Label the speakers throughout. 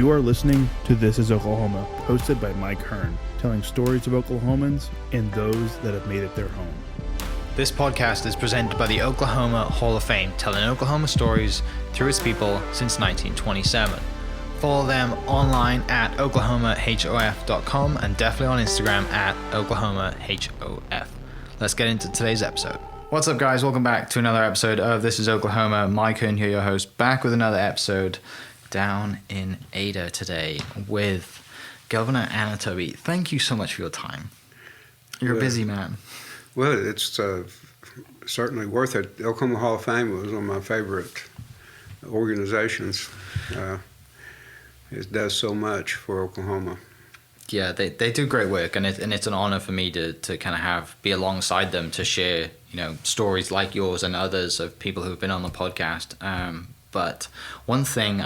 Speaker 1: You are listening to This is Oklahoma, hosted by Mike Hearn, telling stories of Oklahomans and those that have made it their home.
Speaker 2: This podcast is presented by the Oklahoma Hall of Fame, telling Oklahoma stories through its people since 1927. Follow them online at oklahomahof.com and definitely on Instagram at oklahomahof. Let's get into today's episode. What's up, guys? Welcome back to another episode of This is Oklahoma. Mike Hearn here, your host, back with another episode down in Ada today with Governor Anoatubby. Thank you so much for your time. You're a busy man.
Speaker 3: Well, it's certainly worth it. The Oklahoma Hall of Fame was one of my favorite organizations. It does so much for Oklahoma.
Speaker 2: Yeah, they do great work, and it's an honor for me to kind of be alongside them to share, stories like yours and others of people who've been on the podcast. But one thing,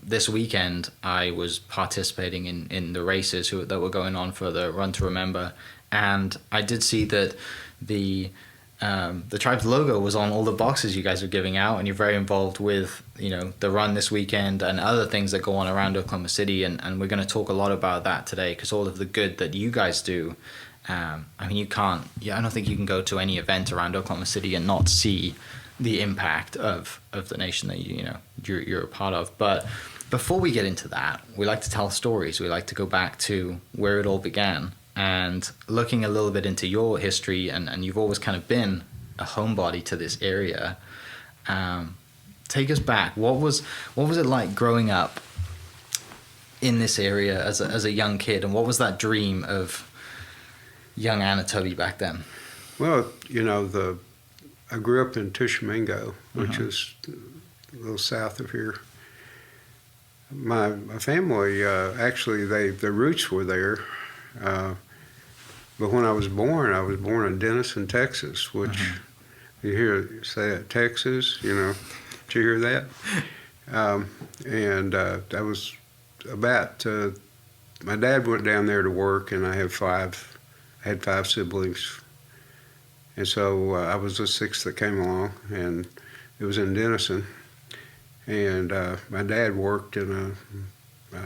Speaker 2: this weekend I was participating in the races that were going on for the Run to Remember, and I did see that the tribe's logo was on all the boxes you guys are giving out, and you're very involved with the run this weekend and other things that go on around Oklahoma City, and we're going to talk a lot about that today because all of the good that you guys do. I don't think you can go to any event around Oklahoma City and not see the impact of the nation that you're a part of. But before we get into that, we like to tell stories. We like to go back to where it all began. And looking a little bit into your history, and you've always kind of been a homebody to this area. Take us back. What was it like growing up in this area as a young kid, and what was that dream of young Anaotubby back then?
Speaker 3: Well, I grew up in Tishomingo, which is a little south of here. My family, actually, their roots were there. But when I was born in Denison, Texas, which you hear say that, Texas, did you hear that? That was about, my dad went down there to work, and I had five siblings. And so I was the sixth that came along, and it was in Denison. And my dad worked in a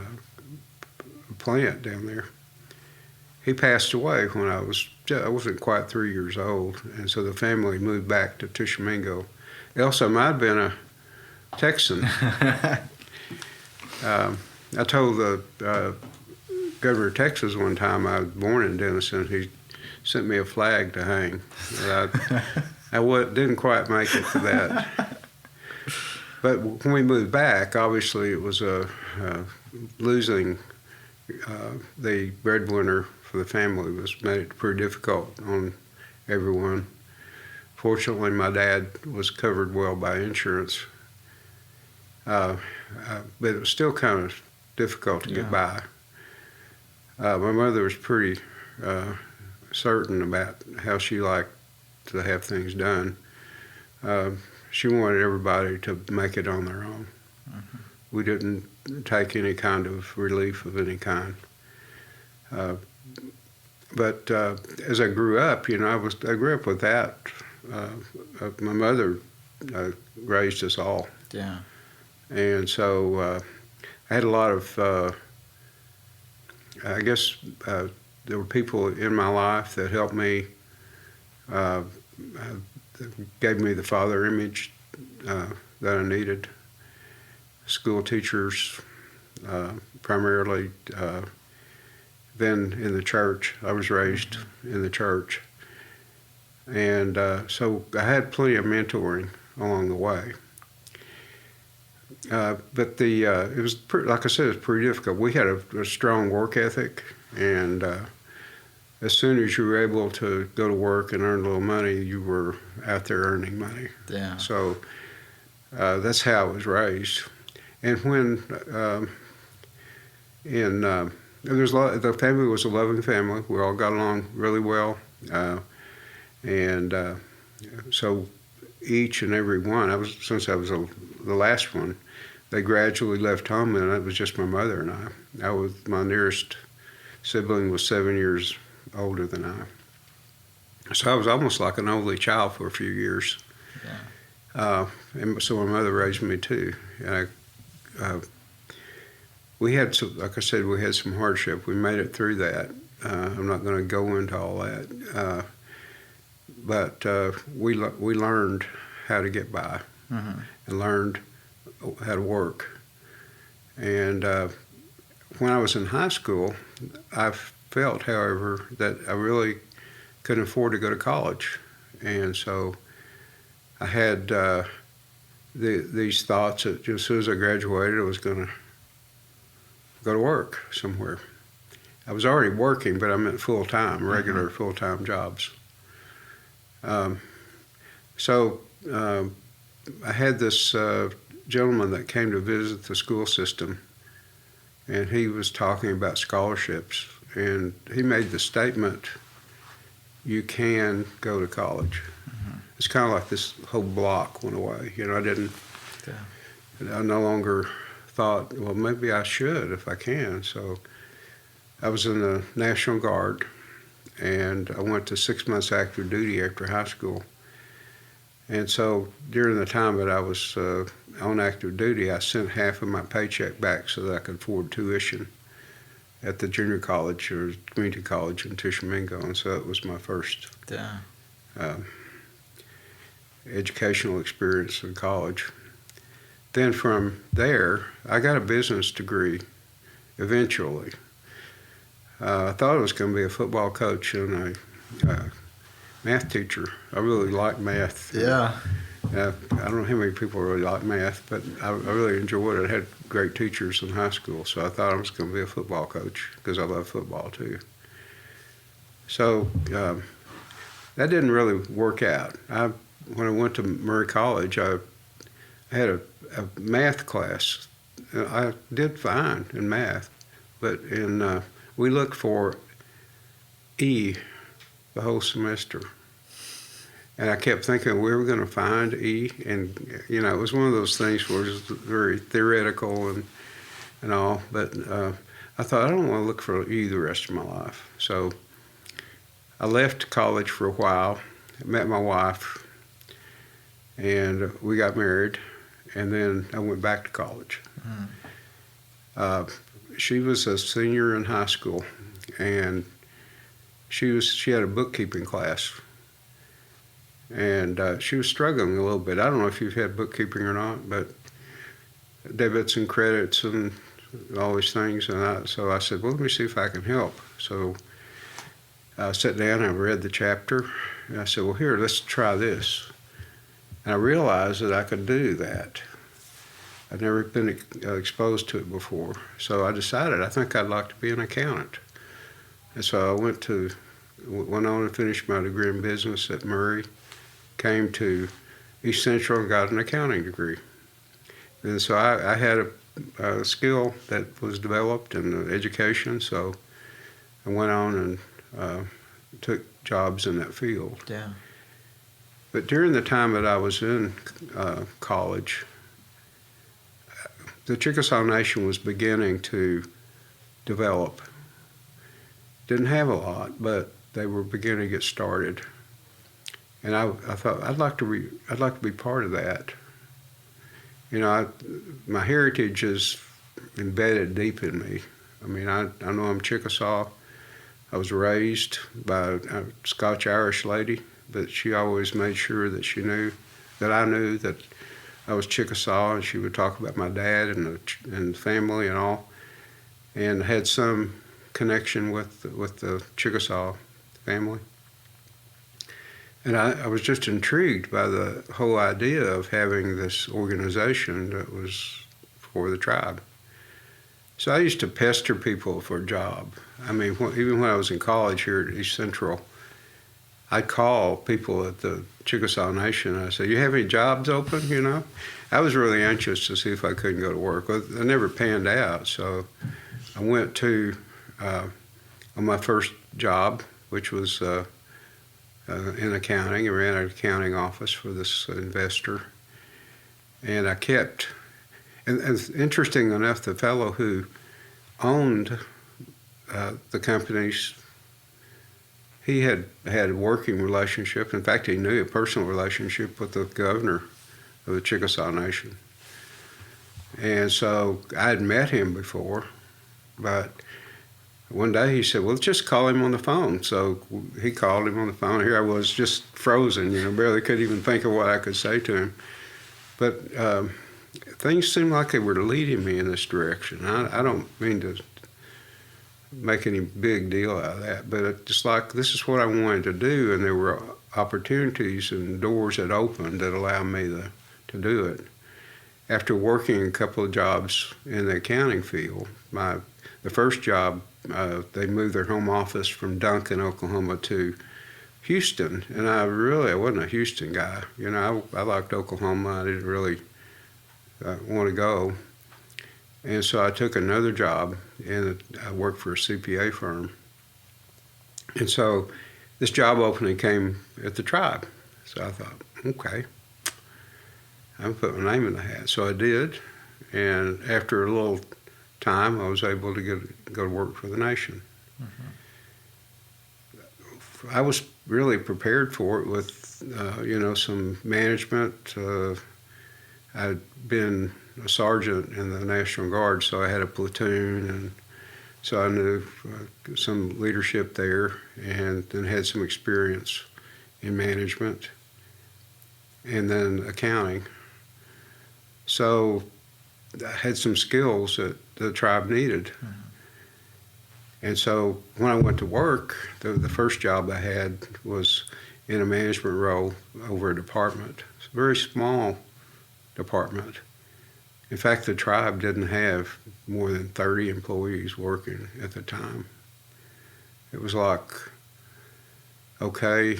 Speaker 3: plant down there. He passed away when I wasn't quite 3 years old, and so the family moved back to Tishomingo. Also, I'd been a Texan. I told the governor of Texas one time I was born in Denison. He sent me a flag to hang. I didn't quite make it to that. But when we moved back, obviously it was losing the breadwinner for the family made it pretty difficult on everyone. Fortunately, my dad was covered well by insurance, but it was still kind of difficult to get by. My mother was pretty certain about how she liked to have things done. She wanted everybody to make it on their own. We didn't take any kind of relief of any kind. But as I grew up, I grew up with that. My mother raised us all.
Speaker 2: Yeah.
Speaker 3: And so I had a lot of, I guess there were people in my life that helped me, gave me the father image that I needed. School teachers, primarily. Then in the church, I was raised in the church. And so I had plenty of mentoring along the way. But it was, like I said, it was pretty difficult. We had a strong work ethic, and as soon as you were able to go to work and earn a little money, you were out there earning money.
Speaker 2: Yeah.
Speaker 3: So that's how I was raised. And when the family was a loving family. We all got along really well. So each and every one, since I was the last one, they gradually left home, and it was just my mother and I. My nearest sibling was 7 years older than I. So I was almost like an only child for a few years. Yeah. And so my mother raised me too. And we had some, like I said, we had some hardship. We made it through that. I'm not going to go into all that, but we learned how to get by and learned how to work. And when I was in high school, I felt, however, that I really couldn't afford to go to college, and so I had these thoughts that just as soon as I graduated, I was going to go to work somewhere. I was already working, but I meant full-time, regular full-time jobs. So I had this gentleman that came to visit the school system, and he was talking about scholarships, and he made the statement, you can go to college. It's kind of like this whole block went away. You know, I no longer thought, well, maybe I should if I can. So I was in the National Guard, and I went to 6 months active duty after high school. And so during the time that I was on active duty, I sent half of my paycheck back so that I could afford tuition at the junior college or community college in Tishomingo. And so it was my first educational experience in college. Then from there, I got a business degree eventually. I thought I was going to be a football coach and a math teacher. I really liked math.
Speaker 2: Yeah.
Speaker 3: I don't know how many people really like math, but I really enjoyed it. I had great teachers in high school, so I thought I was going to be a football coach because I love football too. So that didn't really work out. When I went to Murray College, I had a math class. I did fine in math, but we looked for E the whole semester. And I kept thinking we were going to find E, and you know, it was one of those things where it was very theoretical and all, but I thought I don't want to look for E the rest of my life. So I left college for a while, met my wife, and we got married, and then I went back to college. She was a senior in high school, and she had a bookkeeping class, and she was struggling a little bit. I don't know if you've had bookkeeping or not, but debits and credits and all these things. And so I said, well, let me see if I can help. So I sat down and I read the chapter, and I said, well, here, let's try this. And I realized that I could do that. I'd never been exposed to it before. So I decided I think I'd like to be an accountant. And so I went on and finished my degree in business at Murray, came to East Central and got an accounting degree. And so I had a skill that was developed in education, so I went on and took jobs in that field.
Speaker 2: Yeah.
Speaker 3: But during the time that I was in college, the Chickasaw Nation was beginning to develop. Didn't have a lot, but they were beginning to get started. And I thought I'd like to be part of that. You know, my heritage is embedded deep in me. I mean, I know I'm Chickasaw. I was raised by a Scotch-Irish lady, but she always made sure that she knew that I knew that I was Chickasaw, and she would talk about my dad and the family and all, and had some connection with the Chickasaw family. And I was just intrigued by the whole idea of having this organization that was for the tribe. So I used to pester people for a job. I mean, even when I was in college here at East Central, I'd call people at the Chickasaw Nation and I'd say, you have any jobs open, you know? I was really anxious to see if I couldn't go to work. Well, I never panned out, so I went to, on my first job, which was in accounting. I ran an accounting office for this investor. And I kept, and interesting enough, the fellow who owned the companies, he had a working relationship. In fact, he knew a personal relationship with the governor of the Chickasaw Nation. And so I had met him before, but one day he said, well, just call him on the phone. So he called him on the phone. Here I was just frozen, barely could even think of what I could say to him. But things seemed like they were leading me in this direction. I don't mean to make any big deal out of that, but it's just like this is what I wanted to do, and there were opportunities and doors that opened that allowed me to do it. After working a couple of jobs in the accounting field, the first job, they moved their home office from Duncan, Oklahoma to Houston, and I wasn't a Houston guy. I liked Oklahoma. I didn't really want to go. And so I took another job, and I worked for a CPA firm. And so this job opening came at the tribe. So I thought, okay, I'm going to put my name in the hat. So I did, and after a little time, I was able to go to work for the nation. Mm-hmm. I was really prepared for it with, some management. I'd been a sergeant in the National Guard, so I had a platoon, and so I knew some leadership there, and then had some experience in management and then accounting. So I had some skills that the tribe needed. Mm-hmm. And so when I went to work, the first job I had was in a management role over a department. It's a very small department. In fact, the tribe didn't have more than 30 employees working at the time. It was like, okay,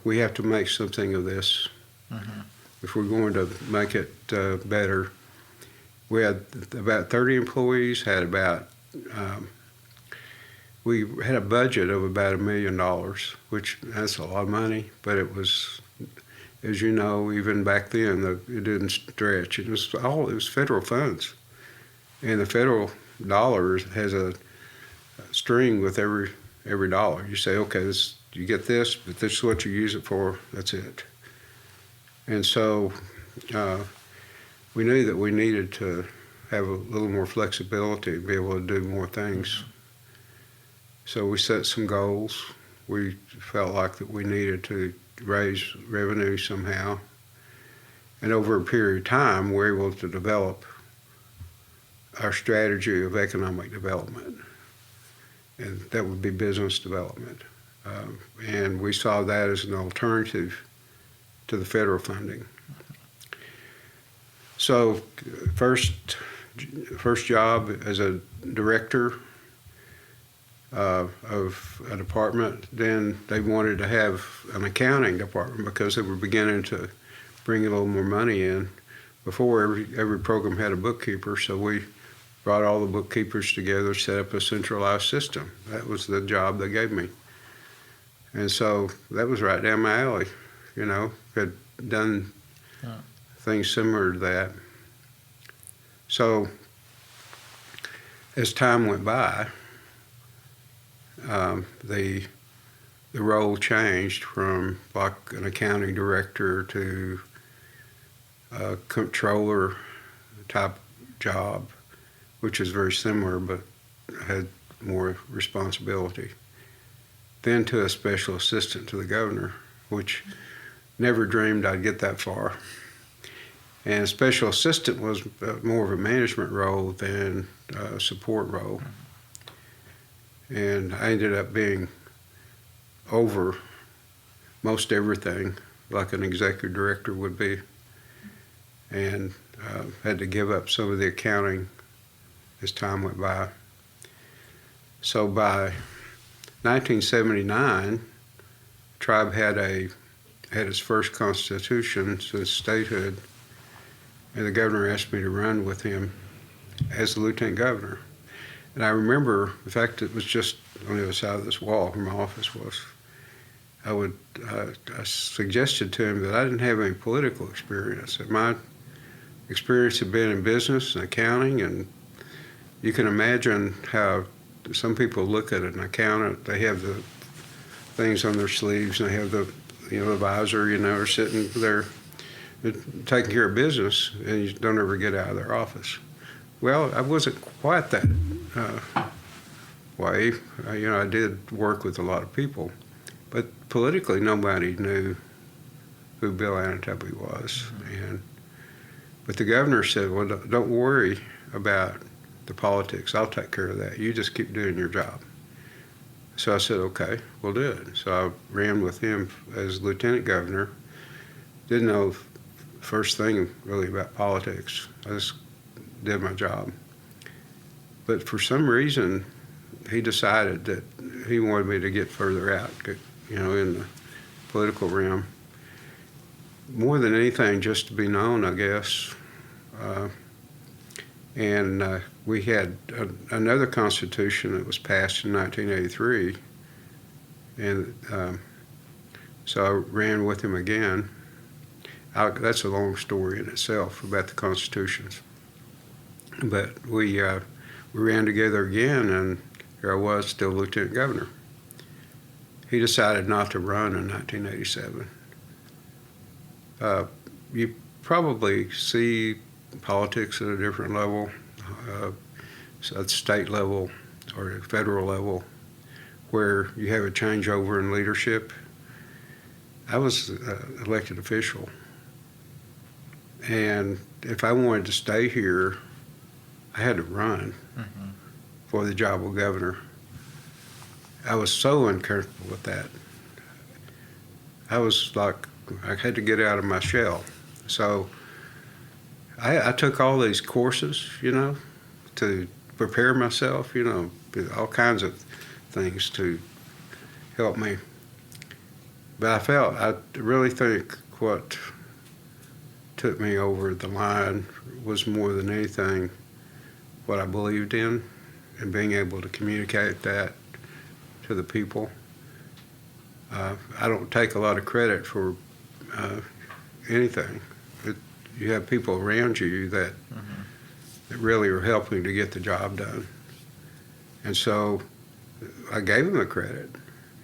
Speaker 3: we have to make something of this. Mm-hmm. If we're going to make it better. We had about 30 employees, we had a budget of about $1 million, which that's a lot of money, but it was, as you know, even back then, it didn't stretch. It was federal funds. And the federal dollar has a string with every dollar. You say, okay, you get this, but this is what you use it for, that's it. And so we knew that we needed to have a little more flexibility to be able to do more things. So we set some goals. We felt like that we needed to raise revenue somehow. And over a period of time, we were able to develop our strategy of economic development. And that would be business development. And we saw that as an alternative to the federal funding. So first job as a director of a department, then they wanted to have an accounting department because they were beginning to bring a little more money in. Before, every program had a bookkeeper, so we brought all the bookkeepers together, set up a centralized system. That was the job they gave me. And so that was right down my alley. Had done things similar to that. So as time went by, the role changed from like an accounting director to a controller type job, which is very similar but had more responsibility. Then to a special assistant to the governor, which never dreamed I'd get that far. And special assistant was more of a management role than a support role. And I ended up being over most everything, like an executive director would be, and had to give up some of the accounting as time went by. So by 1979, tribe had its first constitution since statehood, and the governor asked me to run with him as the lieutenant governor. And I remember, in fact, it was just on the other side of this wall where my office was. I suggested to him that I didn't have any political experience. That my experience had been in business and accounting, and you can imagine how some people look at an accountant. They have the things on their sleeves, and they have the visor, are sitting there taking care of business, and you don't ever get out of their office. Well, I wasn't quite that way. I did work with a lot of people, but politically nobody knew who Bill Anoatubby was. But the governor said, well, don't worry about the politics. I'll take care of that. You just keep doing your job. So I said, okay, we'll do it. So I ran with him as lieutenant governor. Didn't know first thing really about politics. I just did my job. But for some reason, he decided that he wanted me to get further out, in the political realm. More than anything, just to be known, I guess. We had another constitution that was passed in 1983, and so I ran with him again. That's a long story in itself about the constitutions. But we ran together again, and here I was, still lieutenant governor. He decided not to run in 1987. You probably see politics at a different level, at the state level or the federal level, where you have a changeover in leadership. I was an elected official, and if I wanted to stay here, I had to run for the job of governor. I was so uncomfortable with that. I was like, I had to get out of my shell. So I took all these courses, to prepare myself, all kinds of things to help me. But I really think what took me over the line was more than anything what I believed in and being able to communicate that to the people. I don't take a lot of credit for anything. You have people around you that really are helping to get the job done. And so I gave them the credit.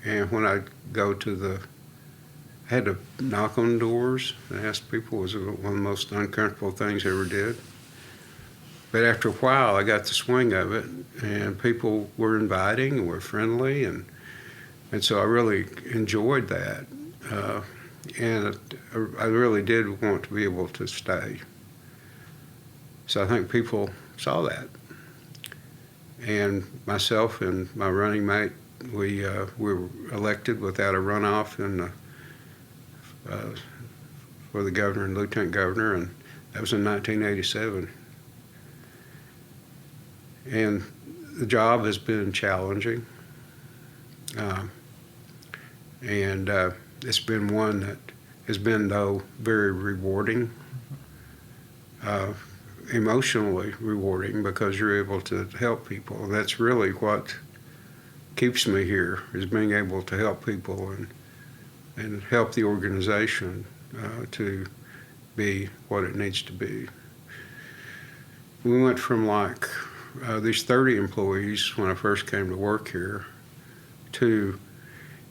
Speaker 3: And when I go to I had to knock on doors and ask people. It was one of the most uncomfortable things I ever did. But after a while, I got the swing of it, and people were inviting and were friendly, and so I really enjoyed that. And I really did want to be able to stay. So I think people saw that. And myself and my running mate, we were elected without a runoff for the governor and lieutenant governor, and that was in 1987. And the job has been challenging. And it's been one that has been, though, very rewarding, emotionally rewarding, because you're able to help people. That's really what keeps me here, is being able to help people and help the organization to be what it needs to be. We went from these 30 employees when I first came to work here to,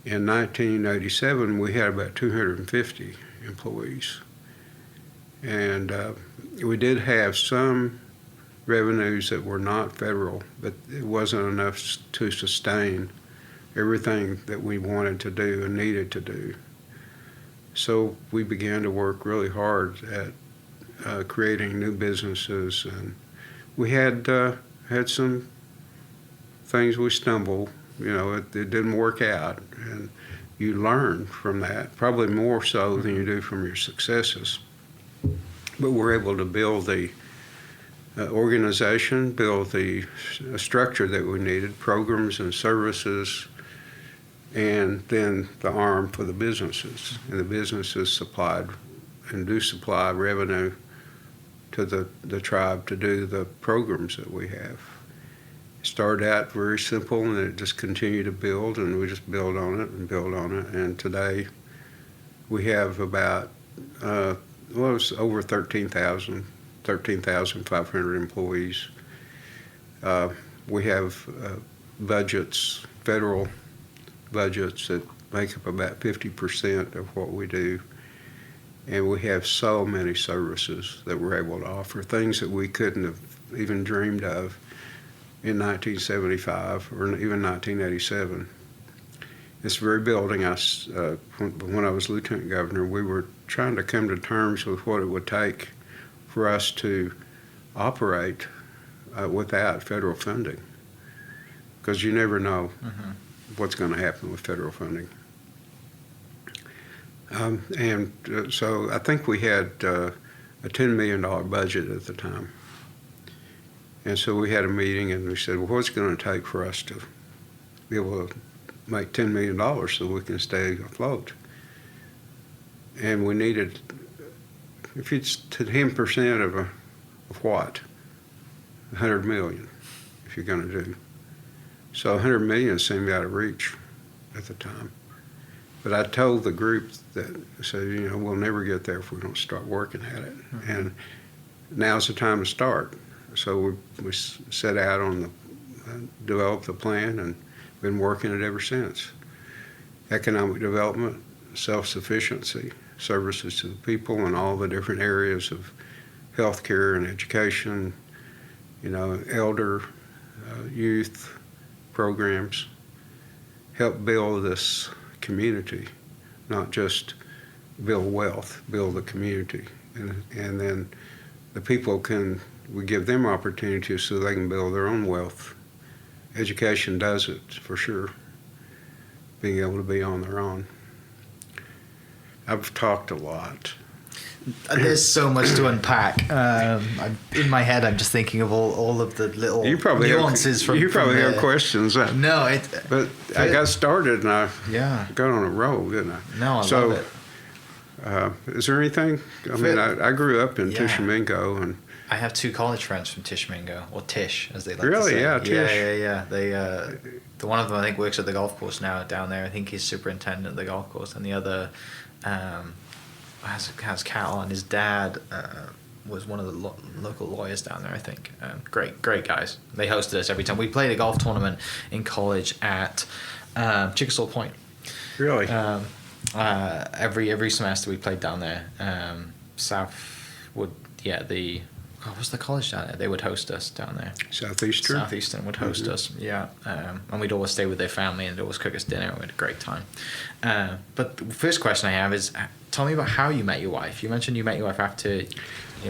Speaker 3: in 1987, we had about 250 employees. And we did have some revenues that were not federal, but it wasn't enough to sustain everything that we wanted to do and needed to do. So we began to work really hard at creating new businesses, and we had some things we stumbled. It didn't work out, and you learn from that, probably more so than you do from your successes. But we're able to build the organization, build the structure that we needed, programs and services, and then the arm for the businesses. And the businesses supplied and do supply revenue to the tribe to do the programs that we have. It started out very simple, and it just continued to build, and we just build on it and build on it. And today we have about, it's over 13,500 employees. We have budgets, federal budgets, that make up about 50% of what we do. And we have so many services that we're able to offer, things that we couldn't have even dreamed of in 1975 or even 1987. This very building, when I was lieutenant governor, we were trying to come to terms with what it would take for us to operate without federal funding, because you never know what's going to happen with federal funding. So I think we had a $10 million budget at the time. And so we had a meeting and we said, well, what's it going to take for us to be able to make $10 million so we can stay afloat? And we needed, if it's to 10% of what? 100 million, if you're going to do. So 100 million seemed out of reach at the time. But I told the group that, said, we'll never get there if we don't start working at it. And now's the time to start. So we set out on developed the plan and been working it ever since. Economic development, self-sufficiency, services to the people in all the different areas of healthcare and education, elder, youth programs, help build this community, not just build wealth, build the community. And then the people we give them opportunities so they can build their own wealth. Education does it, for sure, being able to be on their own. I've talked a lot.
Speaker 2: There's so much to unpack. In my head, I'm just thinking of all of the little nuances
Speaker 3: You probably have questions.
Speaker 2: No,
Speaker 3: but I got started and I
Speaker 2: got
Speaker 3: on a roll, didn't I?
Speaker 2: No, I love it.
Speaker 3: Is there anything? I mean, I grew up in Tishomingo, and
Speaker 2: I have two college friends from Tishomingo, or Tish, as they like to
Speaker 3: really,
Speaker 2: say.
Speaker 3: yeah, Tish.
Speaker 2: Yeah. They, the one of them I think works at the golf course now down there. I think he's superintendent of the golf course, and the other has cattle, and his dad was one of the local lawyers down there, I think. Great guys. They hosted us every time. We played a golf tournament in college at Chickasaw Point.
Speaker 3: Really?
Speaker 2: Every semester we played down there. What was the college down there? They would host us down there. Southeastern would host us, yeah. And we'd always stay with their family and they'd always cook us dinner. We had a great time. But the first question I have is, tell me about how you met your wife. You mentioned you met your wife after,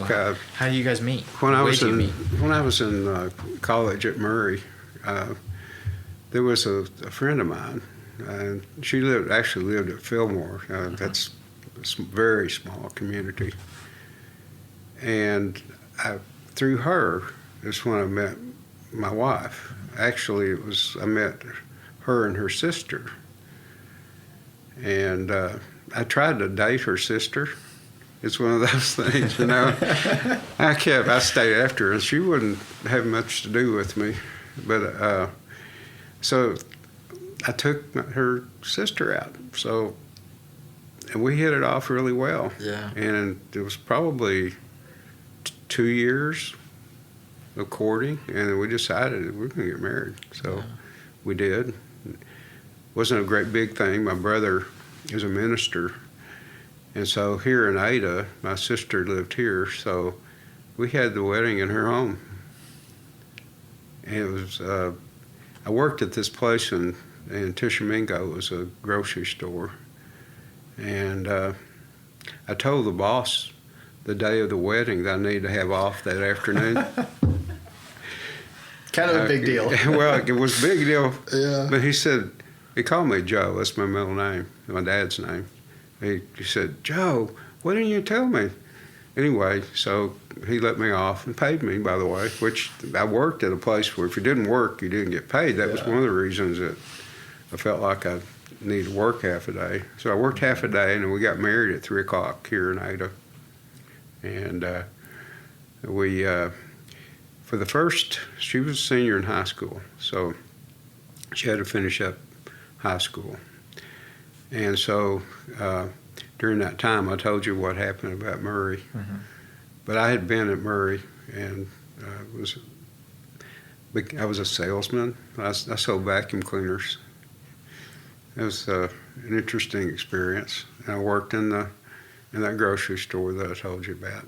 Speaker 2: how do you guys meet?
Speaker 3: When I was in college at Murray, there was a friend of mine, and she actually lived at Fillmore. That's a very small community. And through her is when I met my wife. Actually, I met her and her sister. And I tried to date her sister. It's one of those things, I stayed after her, and she wouldn't have much to do with me. But so I took her sister out. And we hit it off really well.
Speaker 2: Yeah. And
Speaker 3: it was probably 2 years of courting, and we decided we're going to get married. So we did. It wasn't a great big thing. My brother is a minister, and so here in Ada, my sister lived here, so we had the wedding in her home. And it was, I worked at this place in Tishomingo. It was a grocery store, and I told the boss the day of the wedding that I needed to have off that afternoon.
Speaker 2: Kind of a big deal.
Speaker 3: Well, it was a big deal.
Speaker 2: Yeah.
Speaker 3: But he called me Joe. That's my middle name, my dad's name. He said, Joe, why didn't you tell me? Anyway, so he let me off and paid me, by the way, which I worked at a place where if you didn't work, you didn't get paid. That was one of the reasons that I felt like I needed to work half a day. So I worked half a day, and then we got married at 3 o'clock here in Ada. And we, for the first, she was a senior in high school, so she had to finish up high school. And so during that time, I told you what happened about Murray. Mm-hmm. But I had been at Murray, and I was a salesman. I sold vacuum cleaners. It was an interesting experience. And I worked in the in that grocery store that I told you about.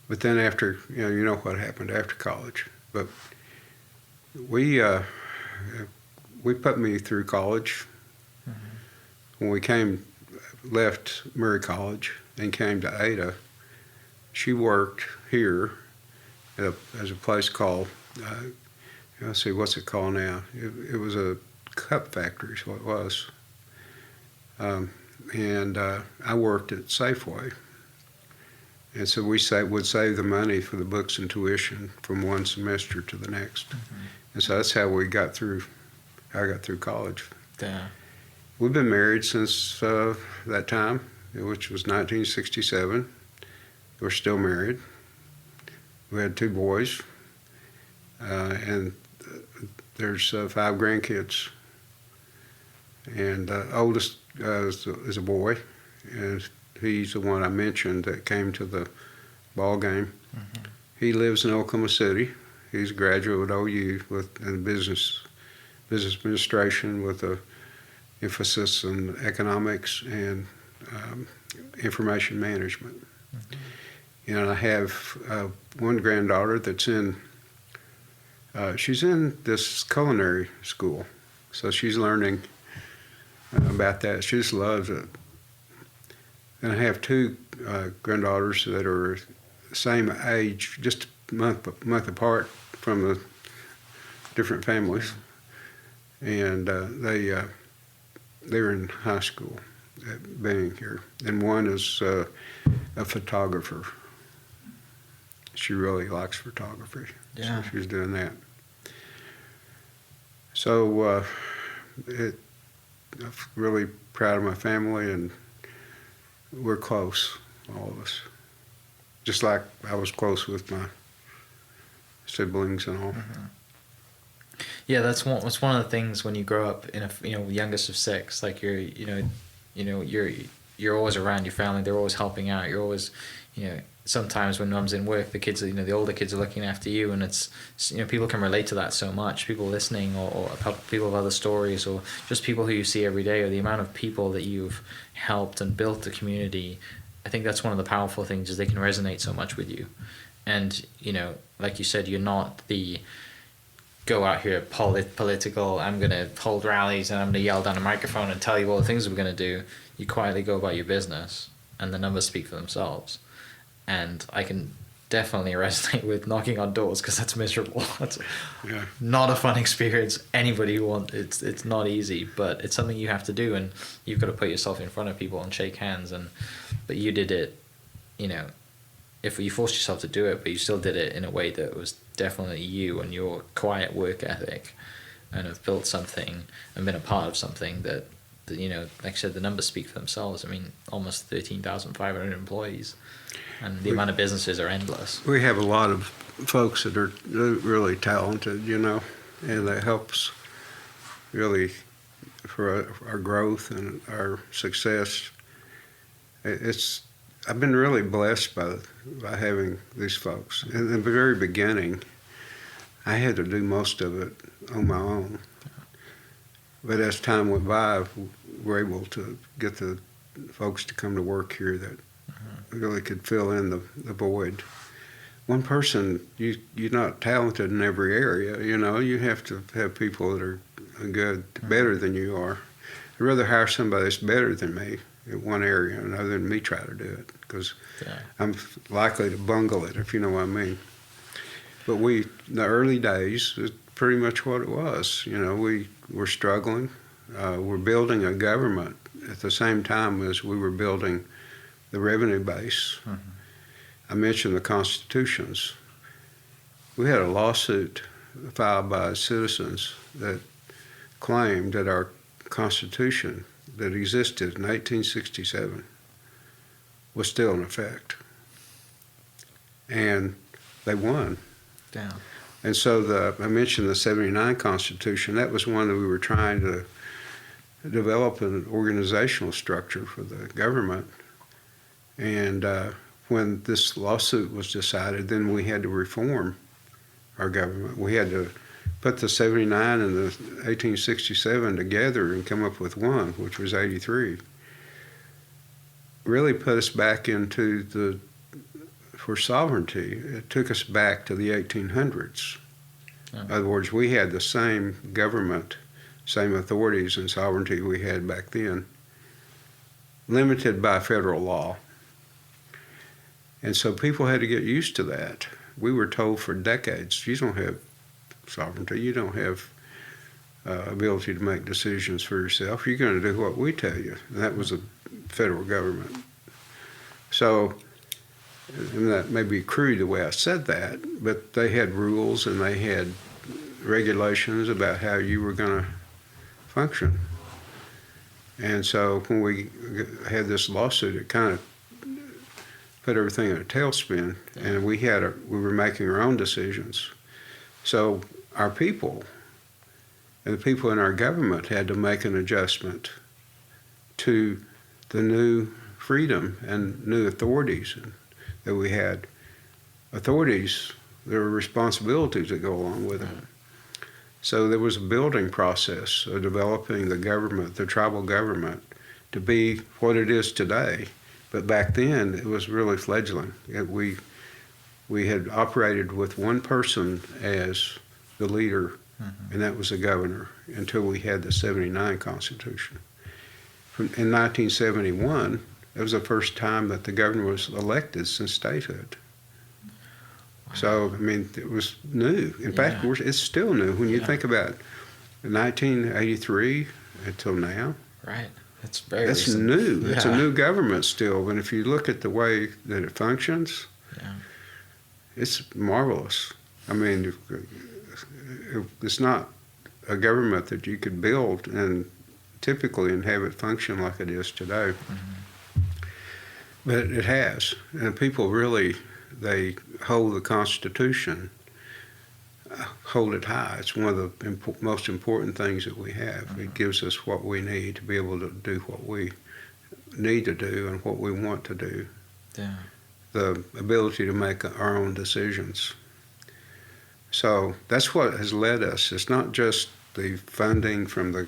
Speaker 3: But then after, you know what happened after college. But we put me through college. When we left Murray College and came to Ada, she worked here as a place called, let's see, what's it called now? It was a cup factory is what it was. And I worked at Safeway. And so we would save the money for the books and tuition from one semester to the next. And so that's how I got through college.
Speaker 2: Yeah.
Speaker 3: We've been married since that time, which was 1967. We're still married. We had 2 boys, and there's 5 grandkids. And oldest is a boy, and he's the one I mentioned that came to the ball game. He lives in Oklahoma City. He's a graduate at OU in business administration with a emphasis on economics and information management. And I have one granddaughter that's she's in this culinary school, so she's learning about that. She just loves it. And I have 2 granddaughters that are the same age, just a month apart from the different families, and they're in high school being here. And one is a photographer. She really likes photography, so she's doing that. So I'm really proud of my family, and we're close, all of us. Just like I was close with my siblings and all.
Speaker 2: Yeah, that's one of the things when you grow up in youngest of 6, like you're always around your family. They're always helping out. You're always, sometimes when Mum's in work, the kids, the older kids are looking after you, and it's, people can relate to that so much. People listening, or people with other stories, or just people who you see every day, or the amount of people that you've helped and built the community. I think that's one of the powerful things, is they can resonate so much with you. And, like you said, you're not the go out here political, I'm going to hold rallies and I'm going to yell down a microphone and tell you all the things we're going to do. You quietly go about your business, and the numbers speak for themselves. And I can definitely resonate with knocking on doors, because that's miserable. That's not a fun experience. Anybody who wants it's not easy, but it's something you have to do, and you've got to put yourself in front of people and shake hands. But you did it, if you forced yourself to do it, but you still did it in a way that was definitely you and your quiet work ethic, and have built something and been a part of something that like I said, the numbers speak for themselves. I mean, almost 13,500 employees, and the amount of businesses are endless.
Speaker 3: We have a lot of folks that are really talented, and that helps really for our growth and our success. I've been really blessed by having these folks. In the very beginning, I had to do most of it on my own. But as time went by, we were able to get the folks to come to work here that really could fill in the void. One person, you're not talented in every area, you have to have people that are good, better than you are. I'd rather hire somebody that's better than me in one area rather than me try to do it, because I'm likely to bungle it, if you know what I mean. But in the early days, it's pretty much what it was. We were struggling. We're building a government at the same time as we were building the revenue base. I mentioned the constitutions. We had a lawsuit filed by citizens that claimed that our Constitution that existed in 1867 was still in effect. And they won.
Speaker 2: Damn.
Speaker 3: And so I mentioned the 79 Constitution. That was one that we were trying to develop an organizational structure for the government. And when this lawsuit was decided, then we had to reform our government. We had to put the 79 and the 1867 together and come up with one, which was 83. really put us back into for sovereignty. It took us back to the 1800s. In other words, we had the same government, same authorities and sovereignty we had back then, limited by federal law. And so people had to get used to that. We were told for decades, you don't have sovereignty, you don't have ability to make decisions for yourself. You're going to do what we tell you. And that was the federal government. So, and that may be crude the way I said that, but they had rules and they had regulations about how you were going to function. And so when we had this lawsuit, it kind of put everything in a tailspin, and we were making our own decisions. So our people and the people in our government had to make an adjustment to the new freedom and new authorities that we had. Authorities, there were responsibilities that go along with it. So there was a building process of developing the government, the tribal government, to be what it is today. But back then, it was really fledgling. We had operated with one person as the leader, and that was the governor, until we had the '79 Constitution. In 1971, it was the first time that the governor was elected since statehood. So, I mean, it was new. In fact, it's still new. When you think about 1983 until now.
Speaker 2: Right. It's very
Speaker 3: That's
Speaker 2: recent.
Speaker 3: new.
Speaker 2: Yeah.
Speaker 3: It's a new government still. And if you look at the way that it functions, it's marvelous. I mean, it's not a government that you could build and typically and have it function like it is today. But it has. And people really, they hold the Constitution, hold it high. It's one of the most important things that we have. It gives us what we need to be able to do what we need to do and what we want to do.
Speaker 2: Yeah.
Speaker 3: The ability to make our own decisions. So that's what has led us. It's not just the funding from the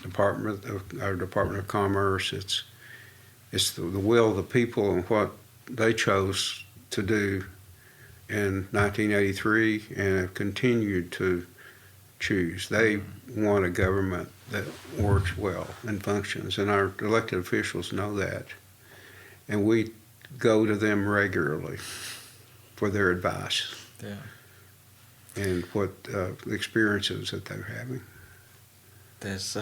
Speaker 3: Department of Commerce. It's the will of the people and what they chose to do in 1983 and have continued to choose. They want a government that works well and functions, and our elected officials know that. And we go to them regularly for their advice and what the experiences that they're having.
Speaker 2: There's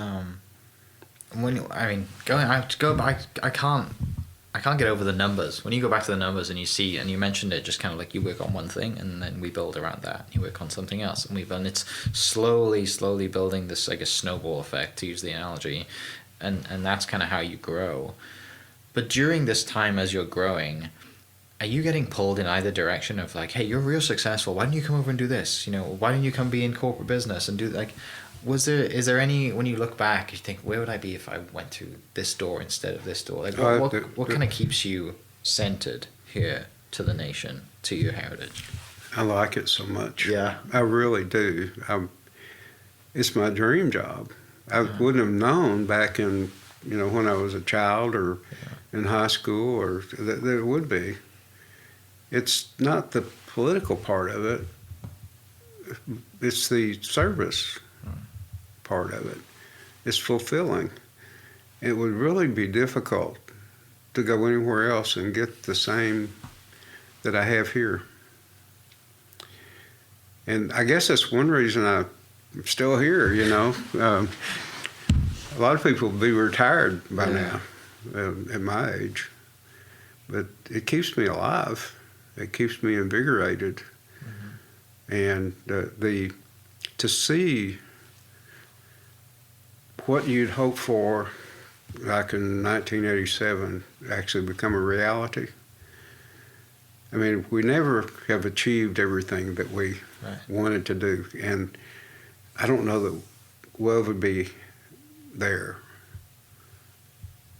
Speaker 2: I can't get over the numbers. When you go back to the numbers and you see, and you mentioned it, just kind of like you work on one thing and then we build around that. You work on something else and it's slowly building this, like a snowball effect, to use the analogy. And that's kind of how you grow. But during this time as you're growing, are you getting pulled in either direction of like, hey, you're real successful, why don't you come over and do this? You know, why don't you come be in corporate business and do like, is there any, when you look back, you think, where would I be if I went to this door instead of this door? Like, what kind of keeps you centered here to the nation, to your heritage?
Speaker 3: I like it so much.
Speaker 2: Yeah.
Speaker 3: I really do. It's my dream job. I wouldn't have known back in, when I was a child or in high school or that it would be. It's not the political part of it. It's the service part of it. It's fulfilling. It would really be difficult to go anywhere else and get the same that I have here. And I guess that's one reason I'm still here, A lot of people would be retired by now at my age. But it keeps me alive. It keeps me invigorated. And to see what you'd hope for, like in 1987, actually become a reality. I mean, we never have achieved everything that we wanted to do, and I don't know that we'll ever be there.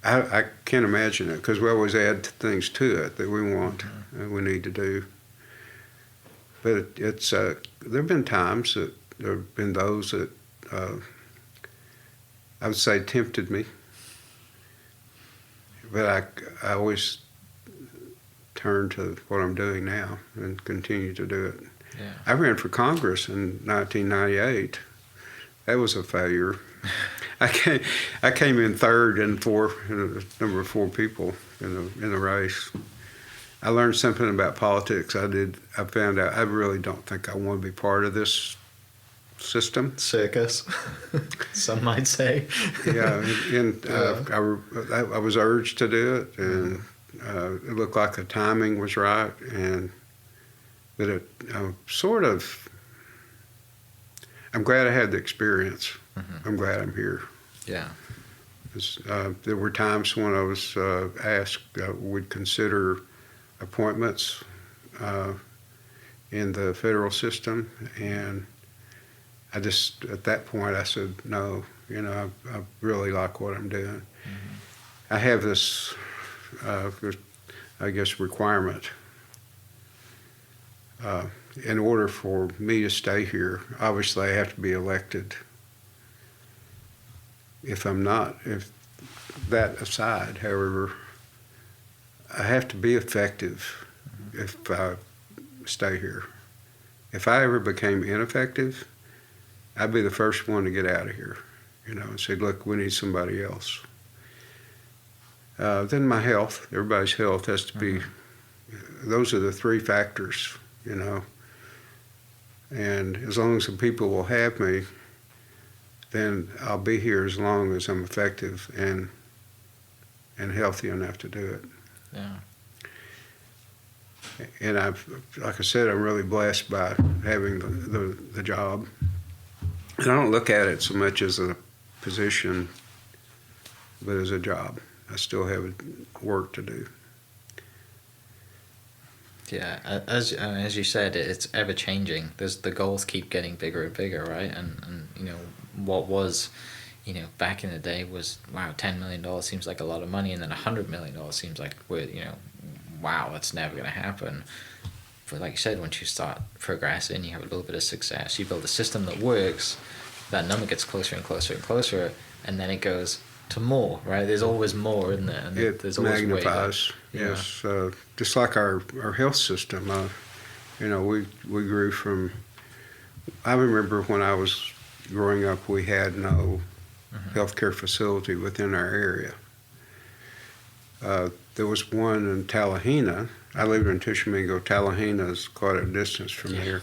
Speaker 3: I can't imagine it, because we always add things to it that we want and we need to do. But it's there have been times that there have been those that I would say tempted me. but I always turn to what I'm doing now and continue to do it.
Speaker 2: Yeah.
Speaker 3: I ran for Congress in 1998. That was a failure. I came in third and number 4 people in the race. I learned something about politics. I found out I really don't think I want to be part of this system.
Speaker 2: Circus, some might say.
Speaker 3: Yeah, and I was urged to do it, and it looked like the timing was right, but I'm glad I had the experience.
Speaker 2: Mm-hmm.
Speaker 3: I'm glad I'm here.
Speaker 2: Yeah.
Speaker 3: There were times when I was asked would consider appointments in the federal system, and at that point I said no. I really like what I'm doing.
Speaker 2: Mm-hmm.
Speaker 3: I have this, I guess, requirement. In order for me to stay here, obviously I have to be elected. If that aside, however, I have to be effective if I stay here. If I ever became ineffective, I'd be the first one to get out of here, and say, look, we need somebody else. Then my health, everybody's health has to be, those are the 3 factors, and as long as the people will have me, then I'll be here as long as I'm effective and healthy enough to do it.
Speaker 2: Yeah.
Speaker 3: And like I said, I'm really blessed by having the job. And I don't look at it so much as a position, but as a job. I still have work to do.
Speaker 2: Yeah, as you said, it's ever changing. The goals keep getting bigger and bigger, right? And what was, back in the day was, wow, $10 million seems like a lot of money, and then $100 million seems like wow, that's never going to happen. But like you said, once you start progressing, you have a little bit of success. You build a system that works, that number gets closer and closer and closer, and then it goes to more, right? There's always more in there. And there's always
Speaker 3: magnifies. Yes, just like our health system. We grew from. I remember when I was growing up, we had no healthcare facility within our area. There was one in Tallahena. I lived in Tishomingo. Tallahena is quite a distance from here,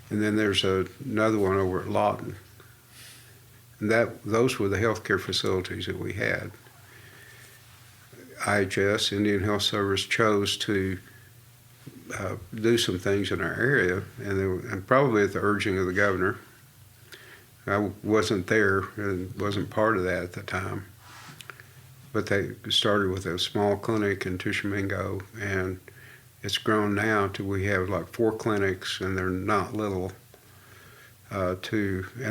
Speaker 3: and then there's another one over at Lawton. And those were the healthcare facilities that we had. IHS, Indian Health Service, chose to do some things in our area, and probably at the urging of the governor. I wasn't there and wasn't part of that at the time. But they started with a small clinic in Tishomingo, and it's grown now to we have like 4 clinics, and they're not little, and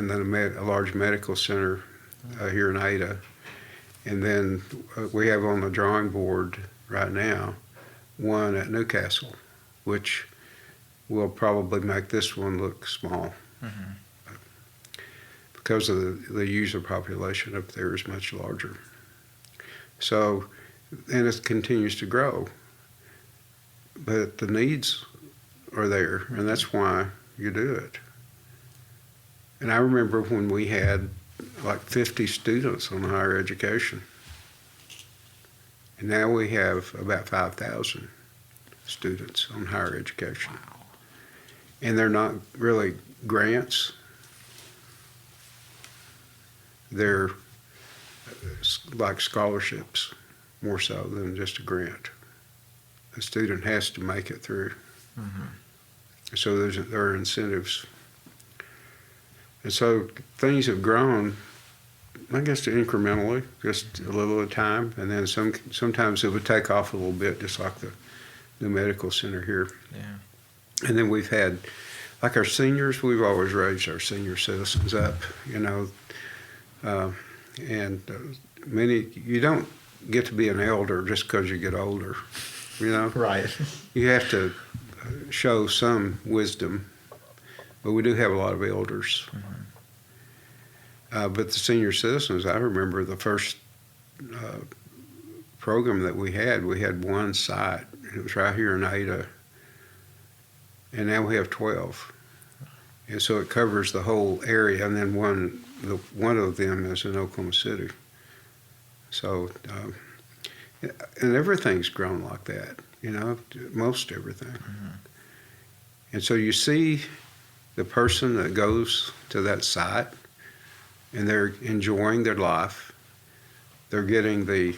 Speaker 3: then a large medical center here in Ada. And then we have on the drawing board right now one at Newcastle, which will probably make this one look small. Because of the user population up there is much larger. So, and it continues to grow. But the needs are there, and that's why you do it. And I remember when we had like 50 students on higher education. And now we have about 5,000 students on higher education.
Speaker 2: Wow.
Speaker 3: And they're not really grants. They're like scholarships, more so than just a grant. The student has to make it through. So there are incentives. And so things have grown, I guess, incrementally, just a little at a time. And then sometimes it would take off a little bit, just like the medical center here.
Speaker 2: Yeah.
Speaker 3: And then we've had, like our seniors, we've always raised our senior citizens up, and many, you don't get to be an elder just because you get older,
Speaker 2: Right.
Speaker 3: You have to show some wisdom, but we do have a lot of elders. But the senior citizens, I remember the first program that we had one site. It was right here in Ada, and now we have 12. And so it covers the whole area, and then one of them is in Oklahoma City. So, and everything's grown like that, you know, most everything. Mm-hmm. And so you see the person that goes to that site, and they're enjoying their life. They're getting the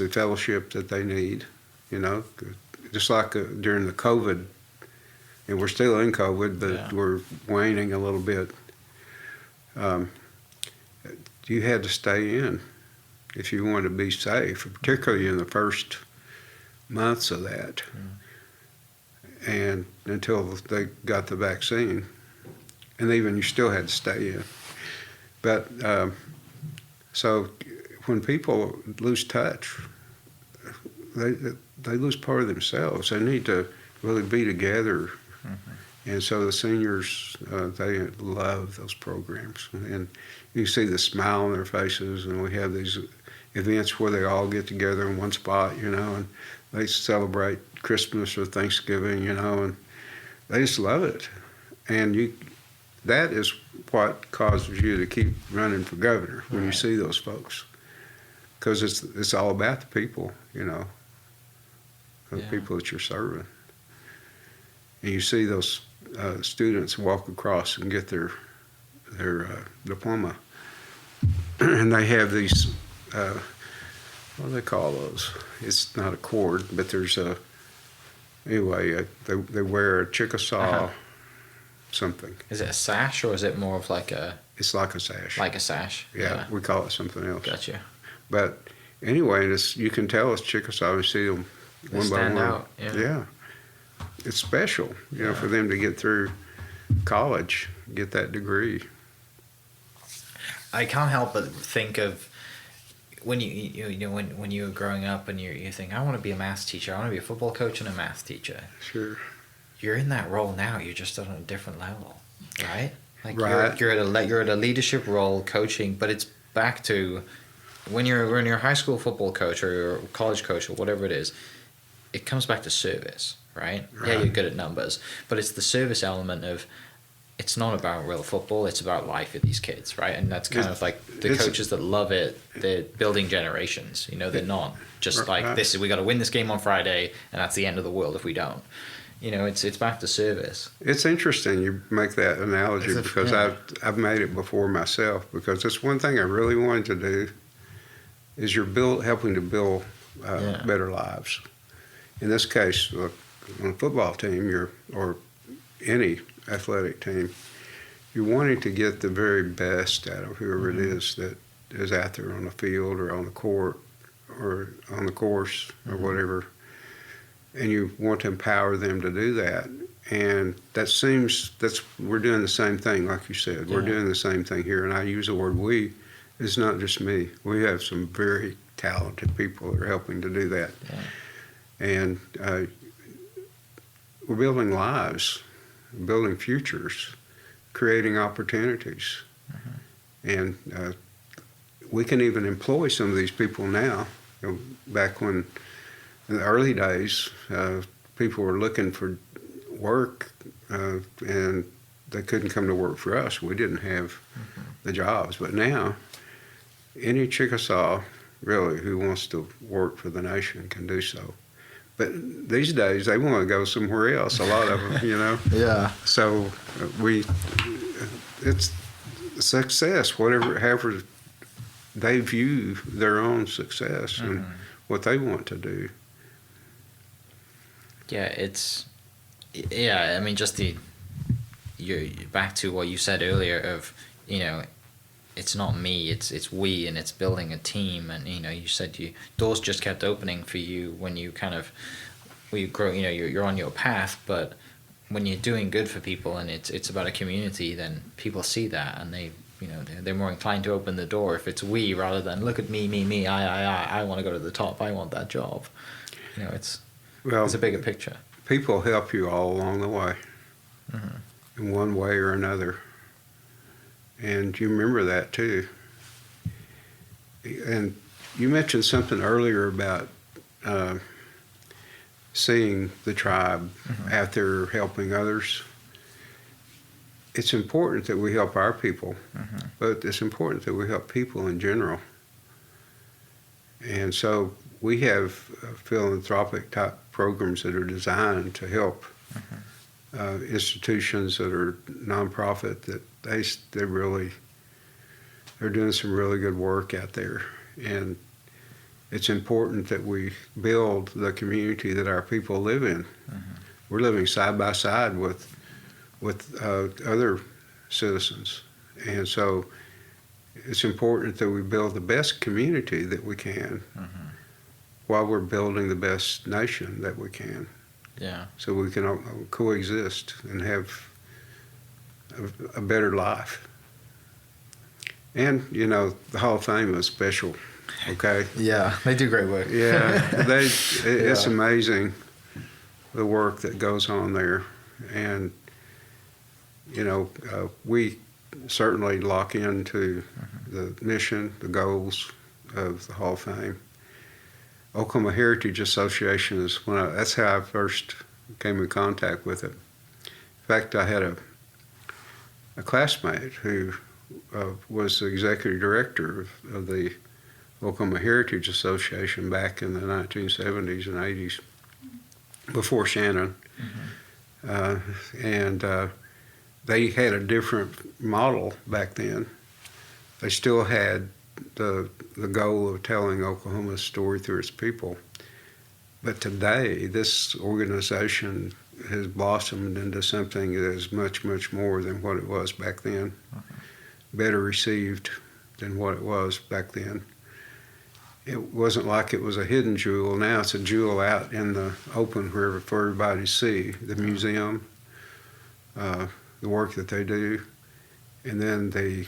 Speaker 3: fellowship that they need, you know, just like during the COVID, and we're still in COVID, but we're waning a little bit. You had to stay in if you wanted to be safe, particularly in the first months of that. And until they got the vaccine, and even you still had to stay in. But so when people lose touch, they lose part of themselves. They need to really be together. Mm-hmm. And so the seniors, they love those programs. And you see the smile on their faces, and we have these events where they all get together in one spot, you know, and they celebrate Christmas or Thanksgiving, you know, and they just love it. And that is what causes you to keep running for governor when you see those folks. Because it's all about the people, you know, the people that you're serving. And you see those students walk across and get their diploma. And they have these, what do they call those? It's not a cord, but there's they wear a Chickasaw something.
Speaker 2: Is it a sash, or is it more of like a...
Speaker 3: It's like a sash.
Speaker 2: Like a sash.
Speaker 3: Yeah, we call it something else.
Speaker 2: Gotcha.
Speaker 3: But anyway, you can tell it's Chickasaw. You see them one by one.
Speaker 2: Out.
Speaker 3: Yeah. It's special, you know, for them to get through college, get that degree.
Speaker 2: I can't help but think of when when you were growing up and you think, I want to be a math teacher, I want to be a football coach and a math teacher.
Speaker 3: Sure.
Speaker 2: You're in that role now. You're just on a different level, right? Like
Speaker 3: right.
Speaker 2: You're at a leadership role, coaching, but it's back to when you're a high school football coach or you're a college coach or whatever it is. It comes back to service, right? Yeah, you're good at numbers, but it's the service element of. It's not about real football. It's about life with these kids, right? And that's kind of like the coaches that love it. They're building generations. You know, they're not just like this. We got to win this game on Friday, and that's the end of the world if we don't. You know, it's back to service.
Speaker 3: It's interesting you make that analogy because I've made it before myself, because it's one thing I really wanted to do is helping to build better lives. In this case, on a football team, or any athletic team, you're wanting to get the very best out of whoever it is that is out there on the field or on the court or on the course or whatever, and you want to empower them to do that. And we're doing the same thing, like you said. We're doing the same thing here, and I use the word we. It's not just me. We have some very talented people that are helping to do that. And we're building lives, building futures, creating opportunities. And we can even employ some of these people now. You know, back when, in the early days, people were looking for work and they couldn't come to work for us. We didn't have the jobs. But now, any Chickasaw, really, who wants to work for the nation can do so. But these days, they want to go somewhere else, a lot of them, you know?
Speaker 2: Yeah.
Speaker 3: So it's success, however they view their own success and what they want to do.
Speaker 2: Yeah, I mean, just you're back to what you said earlier of, you know, it's not me, it's we, and it's building a team. And you know, you said doors just kept opening for you when you grow. You know, you're on your path, but when you're doing good for people and it's about a community, then people see that and they're more inclined to open the door if it's we rather than look at me, I want to go to the top, I want that job. You know, it's a bigger picture.
Speaker 3: People help you all along the way, in one way or another. And you remember that too. And you mentioned something earlier about seeing the tribe out there helping others. It's important that we help our people, but it's important that we help people in general. And so we have philanthropic type programs that are designed to help institutions that are nonprofit, that they're doing some really good work out there. And it's important that we build the community that our people live in. We're living side by side with other citizens. And so it's important that we build the best community that we can while we're building the best nation that we can.
Speaker 2: Yeah.
Speaker 3: So we can coexist and have a better life. And, you know, the Hall of Fame is special, okay?
Speaker 2: Yeah, they do great work.
Speaker 3: Yeah, it's amazing the work that goes on there. And, you know, we certainly lock into the mission, the goals of the Hall of Fame. Oklahoma Heritage Association is that's how I first came in contact with it. In fact, I had a classmate who was the executive director of the Oklahoma Heritage Association back in the 1970s and 80s, before Shannon. And they had a different model back then. They still had the goal of telling Oklahoma's story through its people. But today, this organization has blossomed into something that is much, much more than what it was back then. Better received than what it was back then. It wasn't like it was a hidden jewel. Now it's a jewel out in the open for everybody to see. The museum, the work that they do, and then the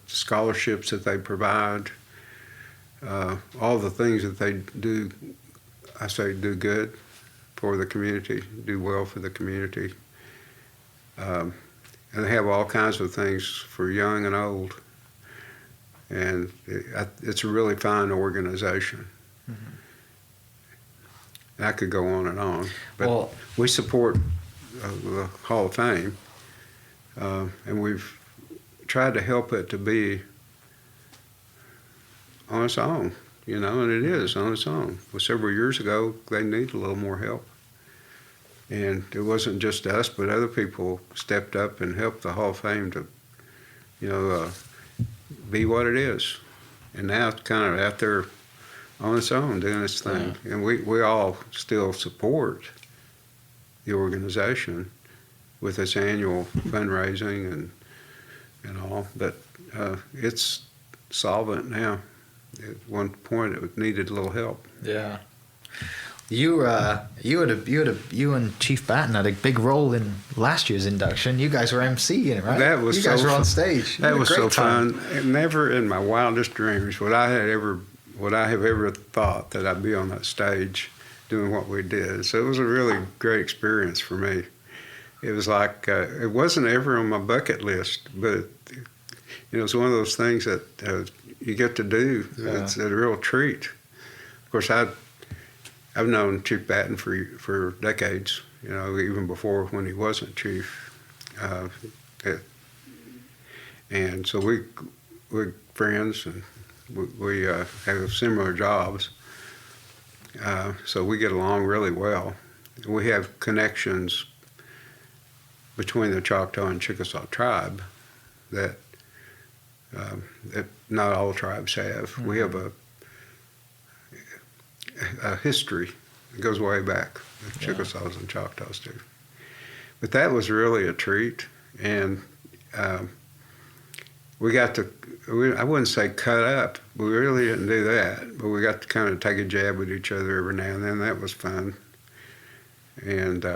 Speaker 3: scholarships that they provide, all the things that they do, I say do good for the community, do well for the community. And they have all kinds of things for young and old. And it's a really fine organization. And I could go on, but we support the Hall of Fame, and we've tried to help it to be on its own, you know, and it is on its own. Well, several years ago, they needed a little more help. And it wasn't just us, but other people stepped up and helped the Hall of Fame to, you know, be what it is. And now it's kind of out there on its own doing its thing. Yeah. And we all still support the organization with its annual fundraising and all, but it's solvent now. At one point, it needed a little help.
Speaker 2: Yeah. You and Chief Batten had a big role in last year's induction. You guys were MC in it, right?
Speaker 3: That was
Speaker 2: you guys were on stage.
Speaker 3: That was so fun. Never in my wildest dreams would I have ever thought that I'd be on that stage doing what we did. So it was a really great experience for me. It was like it wasn't ever on my bucket list, but you know, it's one of those things that you get to do. Yeah. It's a real treat. Of course, I've known Chief Batten for decades, you know, even before when he wasn't chief. And so we're friends, and we have similar jobs. So we get along really well. We have connections between the Choctaw and Chickasaw tribe that not all tribes have. Mm-hmm. We have a history that goes way back. The Chickasaws and Choctaws do. But that was really a treat, and we got to, I wouldn't say cut up, we really didn't do that, but we got to kind of take a jab at each other every now and then. That was fun. And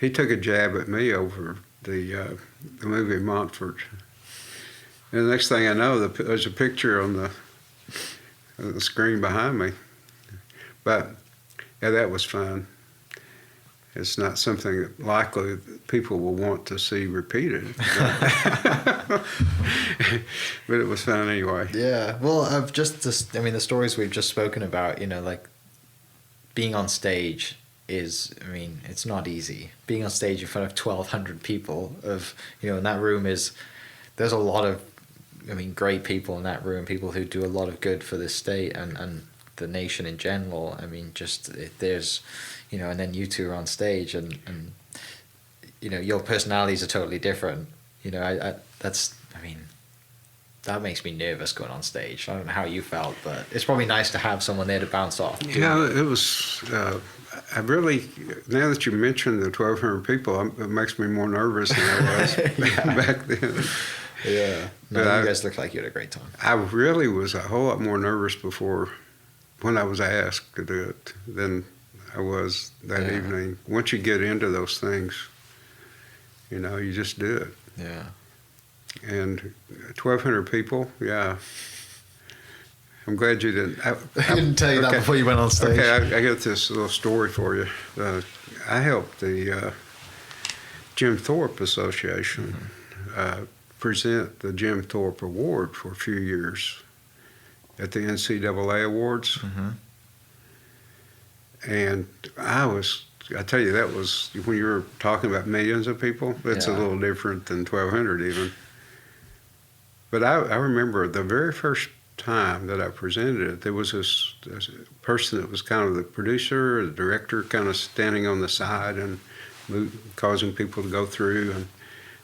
Speaker 3: he took a jab at me over the movie Montfort. And the next thing I know, there's a picture on the screen behind me. But yeah, that was fun. it's not something that likely people will want to see repeated. But it was fun anyway.
Speaker 2: Yeah. Well, I've the stories we've just spoken about, like being on stage is, it's not easy. Being on stage in front of 1,200 people in that room there's a lot of, great people in that room, people who do a lot of good for this state and the nation in general. There's, and then you two are on stage and your personalities are totally different. That makes me nervous going on stage. I don't know how you felt, but it's probably nice to have someone there to bounce off.
Speaker 3: Yeah, it was, I really, now that you mentioned the 1,200 people, it makes me more nervous than I was back then.
Speaker 2: Yeah. No,
Speaker 3: But
Speaker 2: you guys looked like you had a great time.
Speaker 3: I really was a whole lot more nervous when I was asked to do it than I was that evening. Once you get into those things, you just do it.
Speaker 2: Yeah.
Speaker 3: And 1,200 people, yeah. I'm glad you didn't. I
Speaker 2: didn't tell you that before you went on stage.
Speaker 3: Okay, I got this little story for you. I helped the Jim Thorpe Association present the Jim Thorpe Award for a few years at the NCAA Awards.
Speaker 2: Mm-hmm.
Speaker 3: And I tell you, that was, when you were talking about millions of people, it's a little different than 1,200 even. But I remember the very first time that I presented it, there was this person that was kind of the producer, the director, kind of standing on the side and causing people to go through.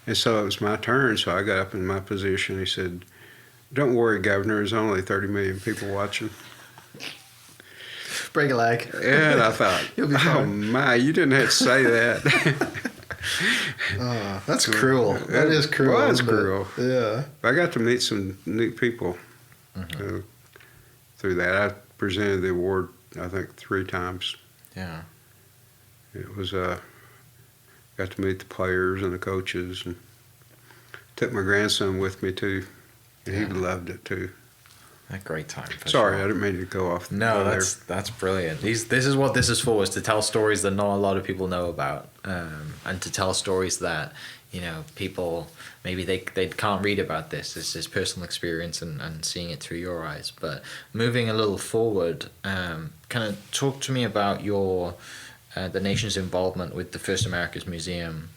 Speaker 3: And so it was my turn, so I got up in my position. He said, "Don't worry, Governor, there's only 30 million people watching."
Speaker 2: Break a leg.
Speaker 3: And I thought,
Speaker 2: You'll be
Speaker 3: oh
Speaker 2: fine.
Speaker 3: my, you didn't have to say that.
Speaker 2: Oh, that's cruel. That is cruel.
Speaker 3: It was cruel.
Speaker 2: Yeah.
Speaker 3: I got to meet some neat people through that. I presented the award, I think, 3 times.
Speaker 2: Yeah.
Speaker 3: It was, got to meet the players and the coaches, and took my grandson with me too. And he loved it too.
Speaker 2: A great time.
Speaker 3: Sorry,
Speaker 2: sure.
Speaker 3: I didn't mean to go off.
Speaker 2: No, that's brilliant. This is what this is for: is to tell stories that not a lot of people know about, and to tell stories that people maybe they can't read about this. This is personal experience and seeing it through your eyes. But moving a little forward, kind of talk to me about your the nation's involvement with the First Americans Museum,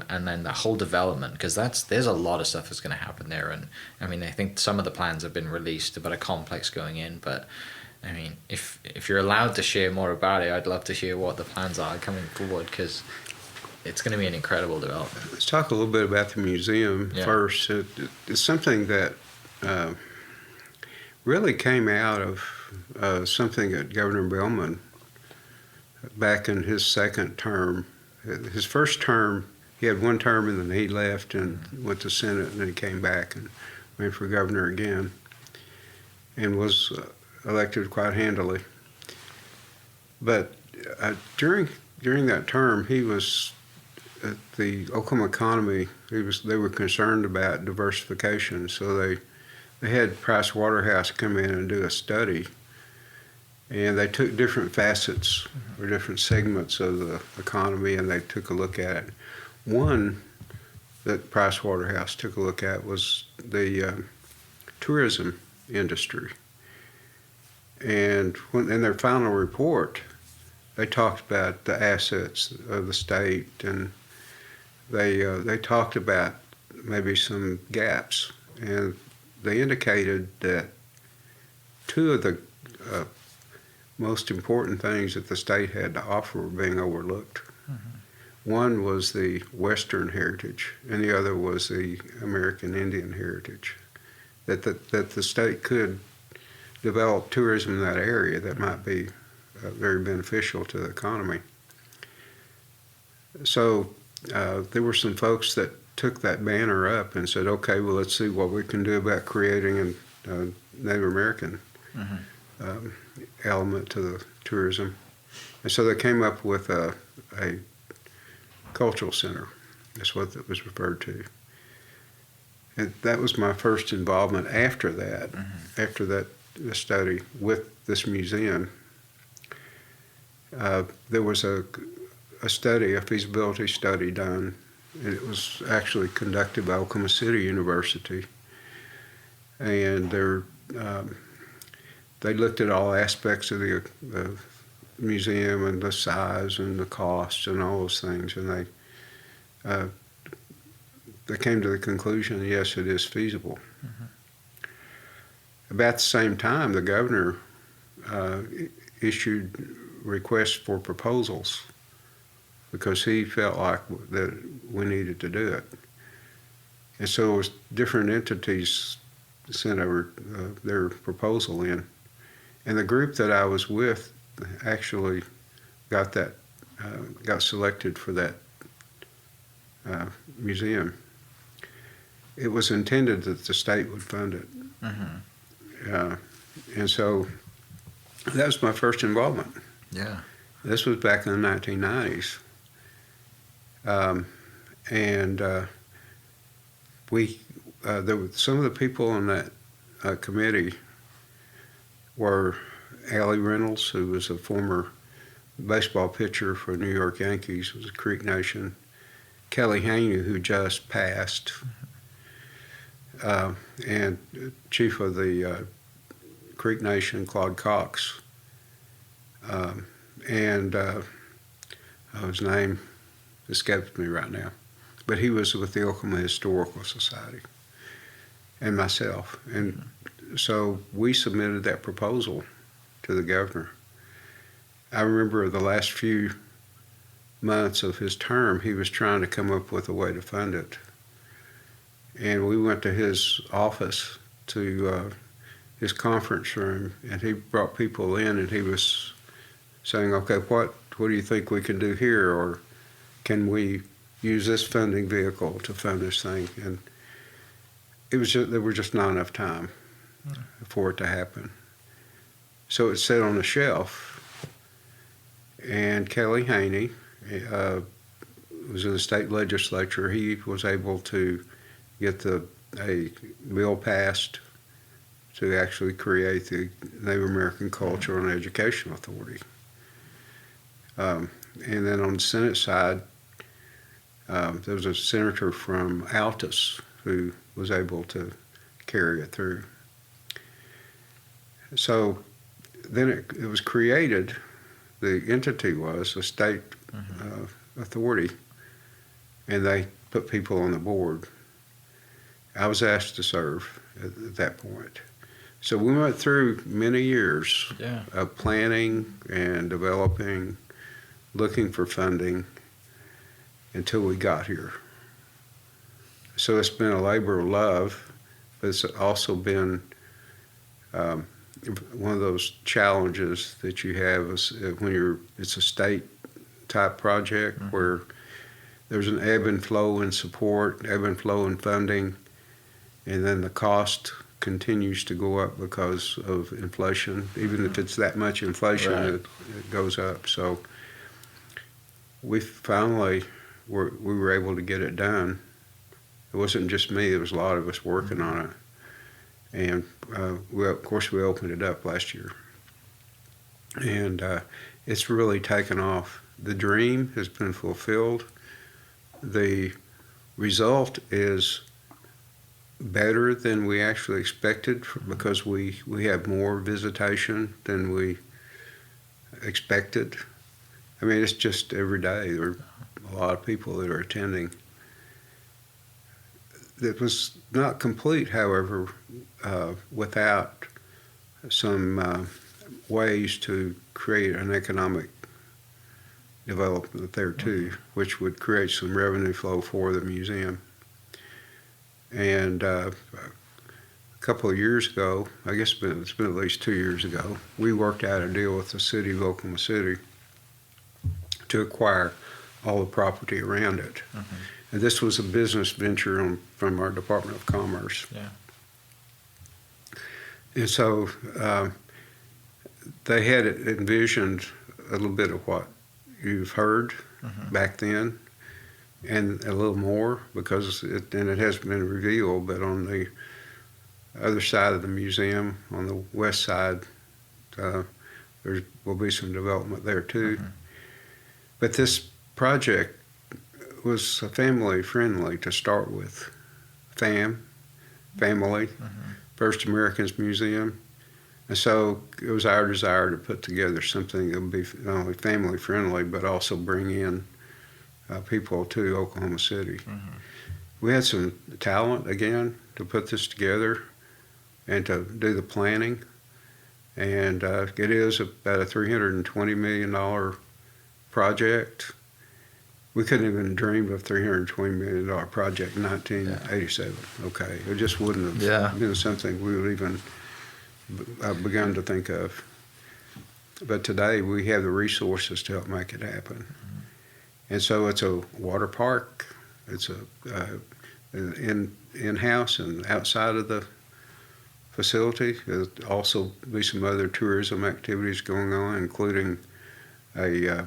Speaker 2: and then the whole development, because there's a lot of stuff that's going to happen there. And I think some of the plans have been released about a complex going in, but if you're allowed to share more about it, I'd love to hear what the plans are coming forward, because it's going to be an incredible development.
Speaker 3: Let's talk a little bit about the museum first. It's something that really came out of something that Governor Billman, back in his second term. His first term, he had 1 term and then he left and went to Senate, and then he came back and ran for governor again and was elected quite handily. But during that term, he was at the Oklahoma economy. They were concerned about diversification, so they had Price Waterhouse come in and do a study. And they took different facets or different segments of the economy, and they took a look at it. One that Price Waterhouse took a look at was the tourism industry. And in their final report, they talked about the assets of the state, and they talked about maybe some gaps. And they indicated that 2 of the most important things that the state had to offer were being overlooked. One was the Western heritage, and the other was the American Indian heritage. That the state could develop tourism in that area that might be very beneficial to the economy. So there were some folks that took that banner up and said, okay, well, let's see what we can do about creating a Native American element to the tourism. And so they came up with a cultural center. That's what it was referred to. And that was my first involvement after that, after that study with this museum. There was a a study, a feasibility study done, and it was actually conducted by Oklahoma City University. And they looked at all aspects of the museum and the size and the cost and all those things, and they came to the conclusion, yes, it is feasible. About the same time, the governor issued requests for proposals because he felt like that we needed to do it. And so it was different entities sent over their proposal in. And the group that I was with actually got selected for that museum. It was intended that the state would fund it. And so that was my first involvement.
Speaker 2: Yeah.
Speaker 3: This was back in the 1990s. There were some of the people on that committee were Allie Reynolds, who was a former baseball pitcher for New York Yankees, was a Creek Nation. Kelly Haney, who just passed, and chief of the Creek Nation, Claude Cox, his name escapes me right now, but he was with the Oklahoma Historical Society, and myself. And so we submitted that proposal to the governor. I remember the last few months of his term, he was trying to come up with a way to fund it. And we went to his office, to his conference room, and he brought people in, and he was saying, okay, what do you think we can do here? Or can we use this funding vehicle to fund this thing? And there was just not enough time for it to happen. So it sat on the shelf, and Kelly Haney was in the state legislature. He was able to get a bill passed to actually create the Native American Cultural and Education Authority. And then on the Senate side, there was a senator from Altus who was able to carry it through. So then it was created, the entity was a state authority, and they put people on the board. I was asked to serve at that point. So we went through many years of planning and developing, looking for funding until we got here. So it's been a labor of love, but it's also been one of those challenges that you have is when it's a state type project where there's an ebb and flow in support, ebb and flow in funding, and then the cost continues to go up because of inflation. Even if it's that much inflation, it goes up. So we finally we were able to get it done. It wasn't just me, it was a lot of us working on it. And of course we opened it up last year. And it's really taken off. The dream has been fulfilled. The result is better than we actually expected because we have more visitation than we expected. I mean, it's just every day there are a lot of people that are attending. It was not complete, however, without some ways to create an economic development there too, which would create some revenue flow for the museum. And a couple of years ago, I guess it's been at least 2 years ago, we worked out a deal with the city of Oklahoma City to acquire all the property around it. And this was a business venture from our Department of Commerce. And so they had envisioned a little bit of what you've heard back then, and a little more, because it hasn't been revealed, but on the other side of the museum, on the west side, there will be some development there too. But this project was family friendly to start with. Family, First Americans Museum. And so it was our desire to put together something that would be not only family friendly, but also bring in people to Oklahoma City. We had some talent, again, to put this together and to do the planning. And it is about a $320 million project. We couldn't even dream of a $320 million project in 1987. Okay, it just wouldn't have been something we would even begun to think of. But today we have the resources to help make it happen. And so it's a water park. It's a in-house and outside of the facility. There's also be some other tourism activities going on, including a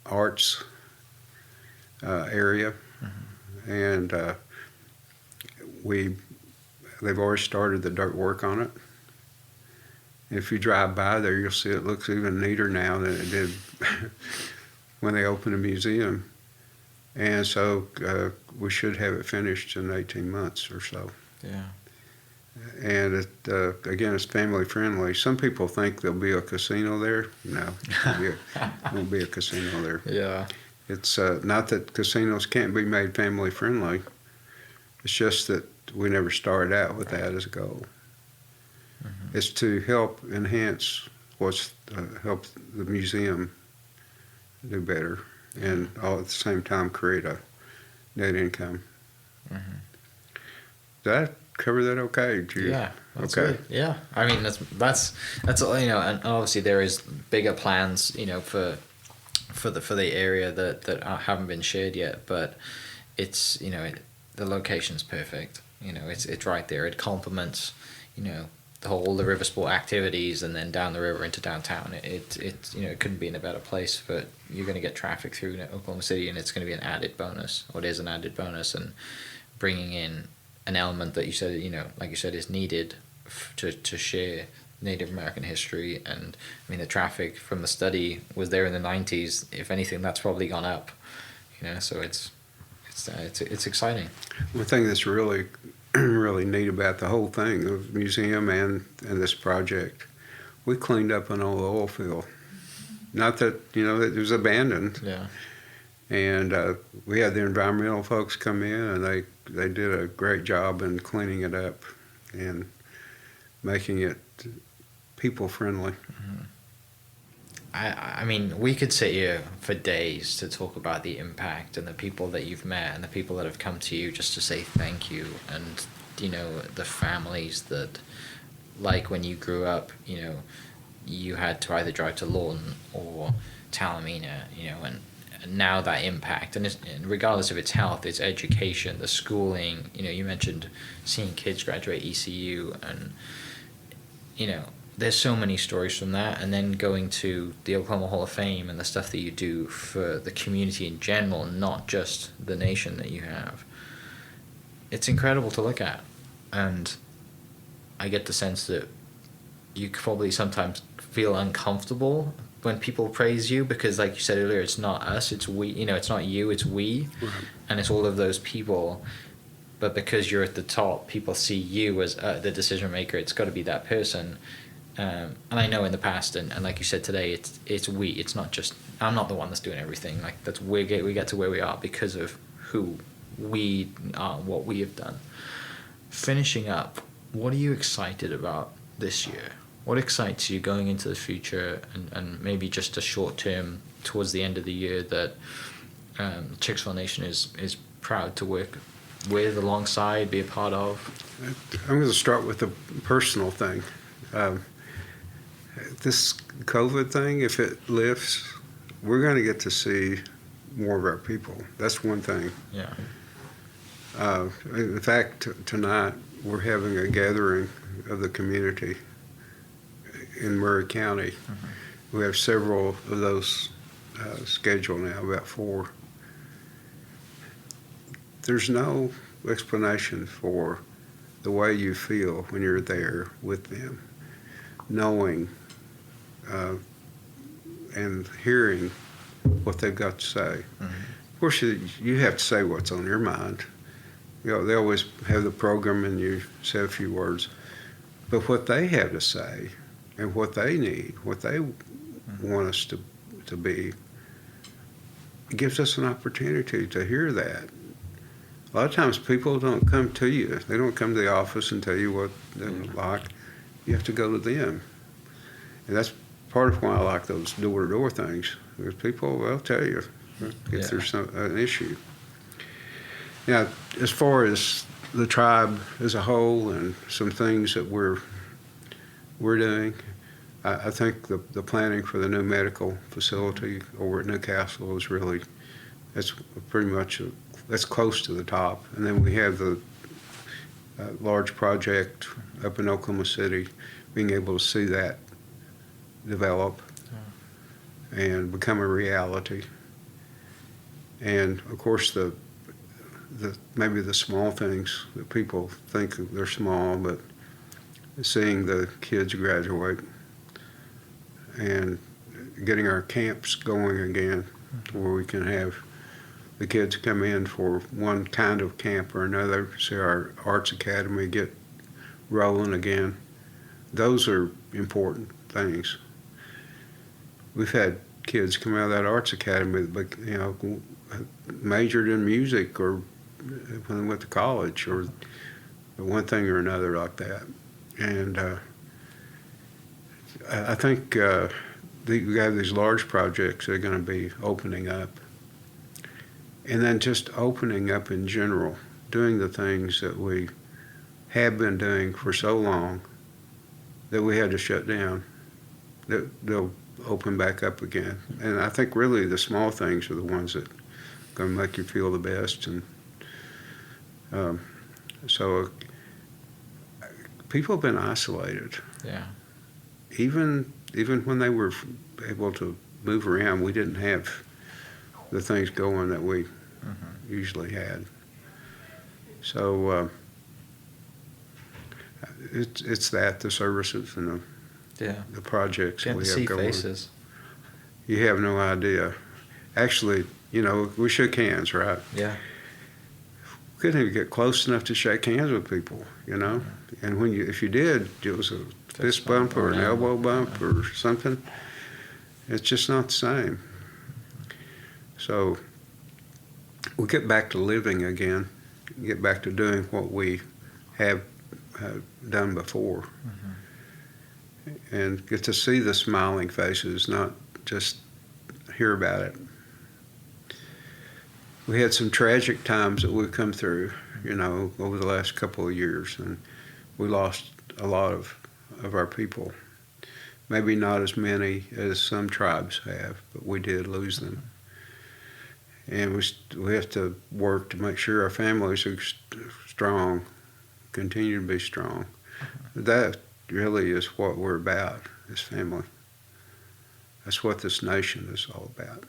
Speaker 3: arts area, and they've already started the dirt work on it. If you drive by there, you'll see it looks even neater now than it did when they opened the museum. And so we should have it finished in 18 months or so.
Speaker 2: Yeah.
Speaker 3: And it, again, it's family friendly. Some people think there'll be a casino there. No, there won't be a casino there.
Speaker 2: Yeah.
Speaker 3: It's not that casinos can't be made family friendly. It's just that we never started out with that as a goal. It's to help enhance help the museum do better, and all at the same time create a net income. Did that cover that okay?
Speaker 2: Yeah. That's
Speaker 3: okay.
Speaker 2: good. Yeah. I mean, that's and obviously there is bigger plans, for the area that haven't been shared yet, but it's the location's perfect. It's right there. It complements all the river sport activities, and then down the river into downtown. It couldn't be in a better place. But you're going to get traffic through Oklahoma City, and it's going to be an added bonus, or it is an added bonus, and bringing in an element that you said like you said is needed to share Native American history. And I mean, the traffic from the study was there in the 90s. If anything, that's probably gone up. So it's exciting.
Speaker 3: One thing that's really really neat about the whole thing, the museum and this project, we cleaned up an old oil field. Not that it was abandoned.
Speaker 2: Yeah.
Speaker 3: And we had the environmental folks come in, and they did a great job in cleaning it up and making it people friendly.
Speaker 2: I mean, we could sit here for days to talk about the impact and the people that you've met and the people that have come to you just to say thank you, and the families that, like when you grew up, you had to either drive to Lawton or Talamina, and now that impact, and regardless of its health, its education, the schooling, you mentioned seeing kids graduate ECU, and there's so many stories from that, and then going to the Oklahoma Hall of Fame and the stuff that you do for the community in general, not just the nation that you have. It's incredible to look at, and I get the sense that you probably sometimes feel uncomfortable when people praise you, because like you said earlier, it's not us, it's we, it's not you, it's we, and it's all of those people. But because you're at the top, people see you as the decision maker. It's got to be that person. And I know in the past, and like you said today, it's we. It's not just I'm not the one that's doing everything. Like we get to where we are because of who we are, what we have done. Finishing up, what are you excited about this year? What excites you going into the future, and maybe just a short term towards the end of the year that Chickasaw Nation is proud to work with, alongside, be a part of?
Speaker 3: I'm going to start with the personal thing. This COVID thing, if it lifts, we're going to get to see more of our people. That's one thing.
Speaker 2: Yeah.
Speaker 3: In fact, tonight we're having a gathering of the community in Murray County. We have several of those scheduled now, about 4. There's no explanation for the way you feel when you're there with them, knowing and hearing what they've got to say. course, you have to say what's on your mind. They always have the program and you say a few words. But what they have to say and what they need, what they want us to be, it gives us an opportunity to hear that. A lot of times people don't come to you. They don't come to the office and tell you what they like. You have to go to them. And that's part of why I like those door-to-door things. Because people will tell you if there's an issue. Now, as far as the tribe as a whole and some things that we're doing, I think the planning for the new medical facility over at Newcastle is really, that's pretty much that's close to the top. And then we have the large project up in Oklahoma City, being able to see that develop and become a reality. And of course, maybe the small things that people think they're small, but seeing the kids graduate and getting our camps going again, where we can have the kids come in for one kind of camp or another, see our arts academy get rolling again. Those are important things. We've had kids come out of that arts academy, but majored in music or when they went to college or one thing or another like that. And I think we have these large projects that are going to be opening up. And then just opening up in general, doing the things that we have been doing for so long that we had to shut down, that they'll open back up again. And I think really the small things are the ones that are going to make you feel the best. And so people have been isolated.
Speaker 2: Yeah.
Speaker 3: Even when they were able to move around, we didn't have the things going that we usually had. So it's the services and the projects that we have going.
Speaker 2: Faces.
Speaker 3: You have no idea. Actually, we shook hands, right?
Speaker 2: Yeah.
Speaker 3: Couldn't even get close enough to shake hands with people, And if you did, it was a fist bump or an elbow bump or something. It's just not the same. So we'll get back to living again, get back to doing what we have done before, and get to see the smiling faces, not just hear about it. We had some tragic times that we've come through, over the last couple of years, and we lost a lot of our people. Maybe not as many as some tribes have, but we did lose them. And we have to work to make sure our families are strong, continue to be strong. That really is what we're about, is family. That's what this nation is all about.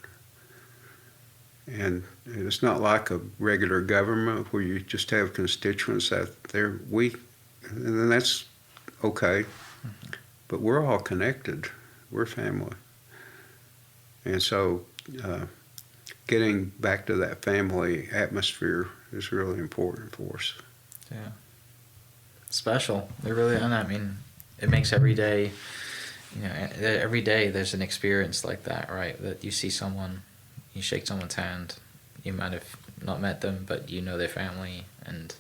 Speaker 3: And it's not like a regular government where you just have constituents out there. And that's okay, but we're all connected. We're family. And so getting back to that family atmosphere is really important for us.
Speaker 2: Yeah. Special. It really, and I mean, it makes every day, every day there's an experience like that, right? That you see someone, you shake someone's hand, you might have not met them, but you know their family, and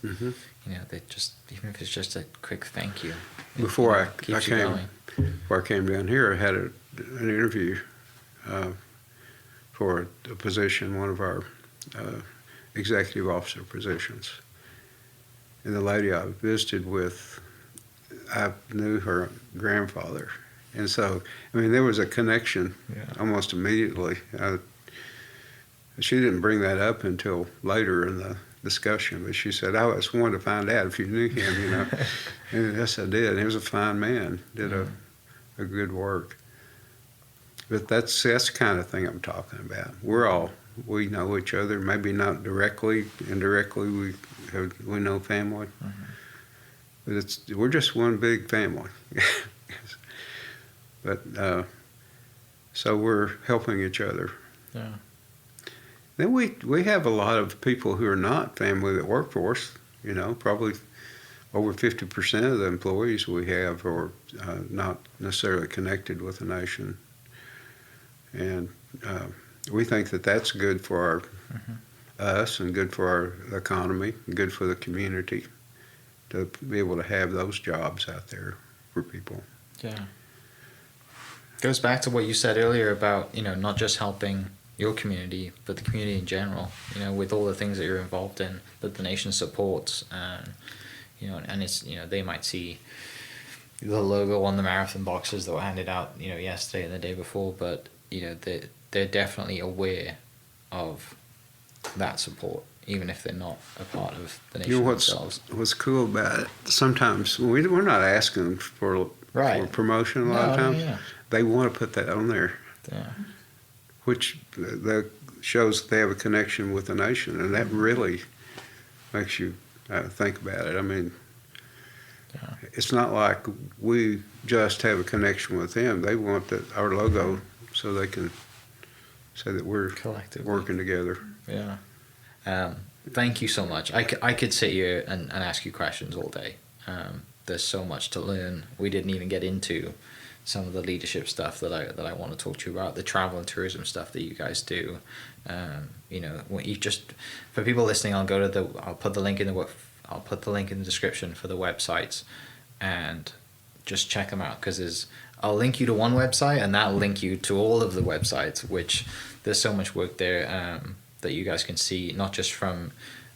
Speaker 2: they just, even if it's just a quick thank you.
Speaker 3: Before I came down here, I had an interview for a position, one of our executive officer positions. And the lady I visited with, I knew her grandfather. And so, there was a connection almost immediately. She didn't bring that up until later in the discussion, but she said, I just wanted to find out if you knew him, And yes, I did. He was a fine man, did a good work. But that's the kind of thing I'm talking about. We know each other, maybe not directly, indirectly we know family. But we're just one big family. But so we're helping each other.
Speaker 2: Yeah.
Speaker 3: Then we have a lot of people who are not family that work for us. Probably over 50% of the employees we have are not necessarily connected with the nation. And we think that that's good for us and good for our economy and good for the community to be able to have those jobs out there for people.
Speaker 2: Yeah. Goes back to what you said earlier about, not just helping your community, but the community in general, with all the things that you're involved in that the nation supports. And it's, they might see the logo on the marathon boxes that were handed out, yesterday and the day before, but, they're definitely aware of that support, even if they're not a part of the nation themselves.
Speaker 3: What's cool about it, sometimes we're not asking for promotion a lot of times. Yeah. They want to put that on there, which that shows they have a connection with the nation, and that really makes you think about it. I mean, it's not like we just have a connection with them. They want our logo so they can say that we're collectively working together.
Speaker 2: Yeah. Thank you so much. I could sit here and ask you questions all day. There's so much to learn. We didn't even get into some of the leadership stuff that I want to talk to you about, the travel and tourism stuff that you guys do. When you just, for people listening, I'll put the link in the description for the websites, and just check them out, because I'll link you to one website and that'll link you to all of the websites, which there's so much work there that you guys can see, not just from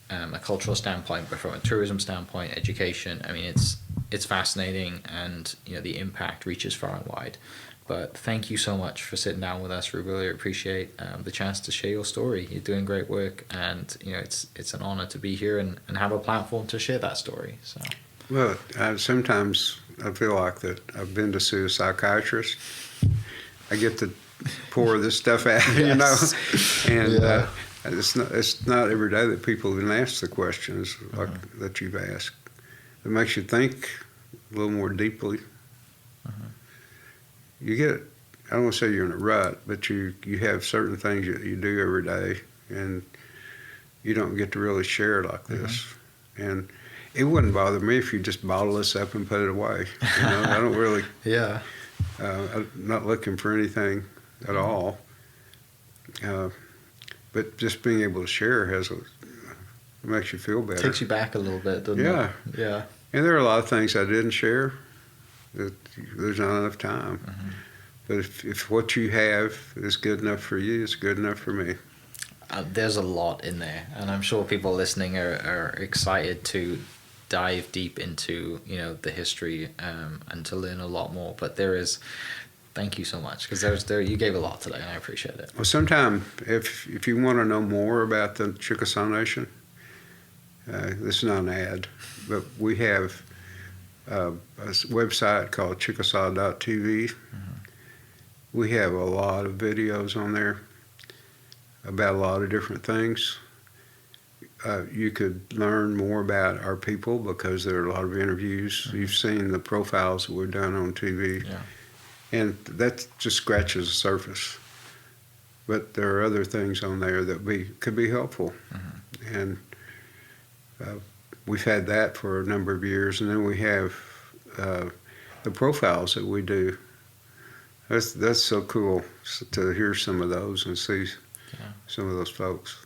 Speaker 2: a cultural standpoint, but from a tourism standpoint, education. I mean, it's fascinating, and the impact reaches far and wide. But thank you so much for sitting down with us. We really appreciate the chance to share your story. You're doing great work, and it's an honor to be here and have a platform to share that story. So.
Speaker 3: Well, sometimes I feel like that I've been to see a psychiatrist. I get to pour this stuff out, and it's not every day that people even ask the questions like that you've asked. It makes you think a little more deeply. You get, I don't want to say you're in a rut, but you have certain things that you do every day, and you don't get to really share like this. And it wouldn't bother me if you just bottle this up and put it away. I don't really. I'm not looking for anything at all. But just being able to share it makes you feel better.
Speaker 2: Takes you back a little bit, doesn't it? Yeah.
Speaker 3: And there are a lot of things I didn't share that there's not enough time. But if what you have is good enough for you, it's good enough for me.
Speaker 2: There's a lot in there, and I'm sure people listening are excited to dive deep into the history and to learn a lot more. But thank you so much, because you gave a lot today, and I appreciate it.
Speaker 3: Well, sometime if you want to know more about the Chickasaw Nation, this is not an ad, but we have a website called Chickasaw.tv. We have a lot of videos on there about a lot of different things. You could learn more about our people because there are a lot of interviews. You've seen the profiles that we've done on TV. And that just scratches the surface. But there are other things on there that could be helpful. And we've had that for a number of years. And then we have the profiles that we do. That's so cool to hear some of those and see some of those folks.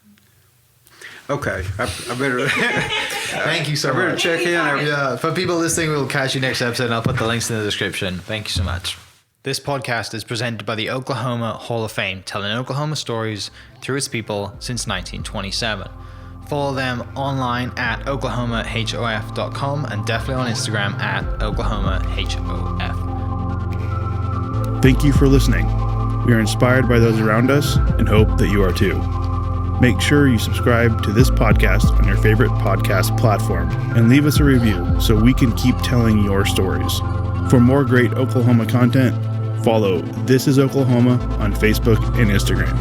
Speaker 3: Okay, I better.
Speaker 2: Thank you so much.
Speaker 3: I better check in.
Speaker 2: For people listening, we'll catch you next episode, and I'll put the links in the description. Thank you so much. This podcast is presented by the Oklahoma Hall of Fame, telling Oklahoma stories through its people since 1927. Follow them online at oklahomahof.com and definitely on Instagram at oklahomahof.
Speaker 1: Thank you for listening. We are inspired by those around us and hope that you are too. Make sure you subscribe to this podcast on your favorite podcast platform and leave us a review so we can keep telling your stories. For more great Oklahoma content, follow This Is Oklahoma on Facebook and Instagram.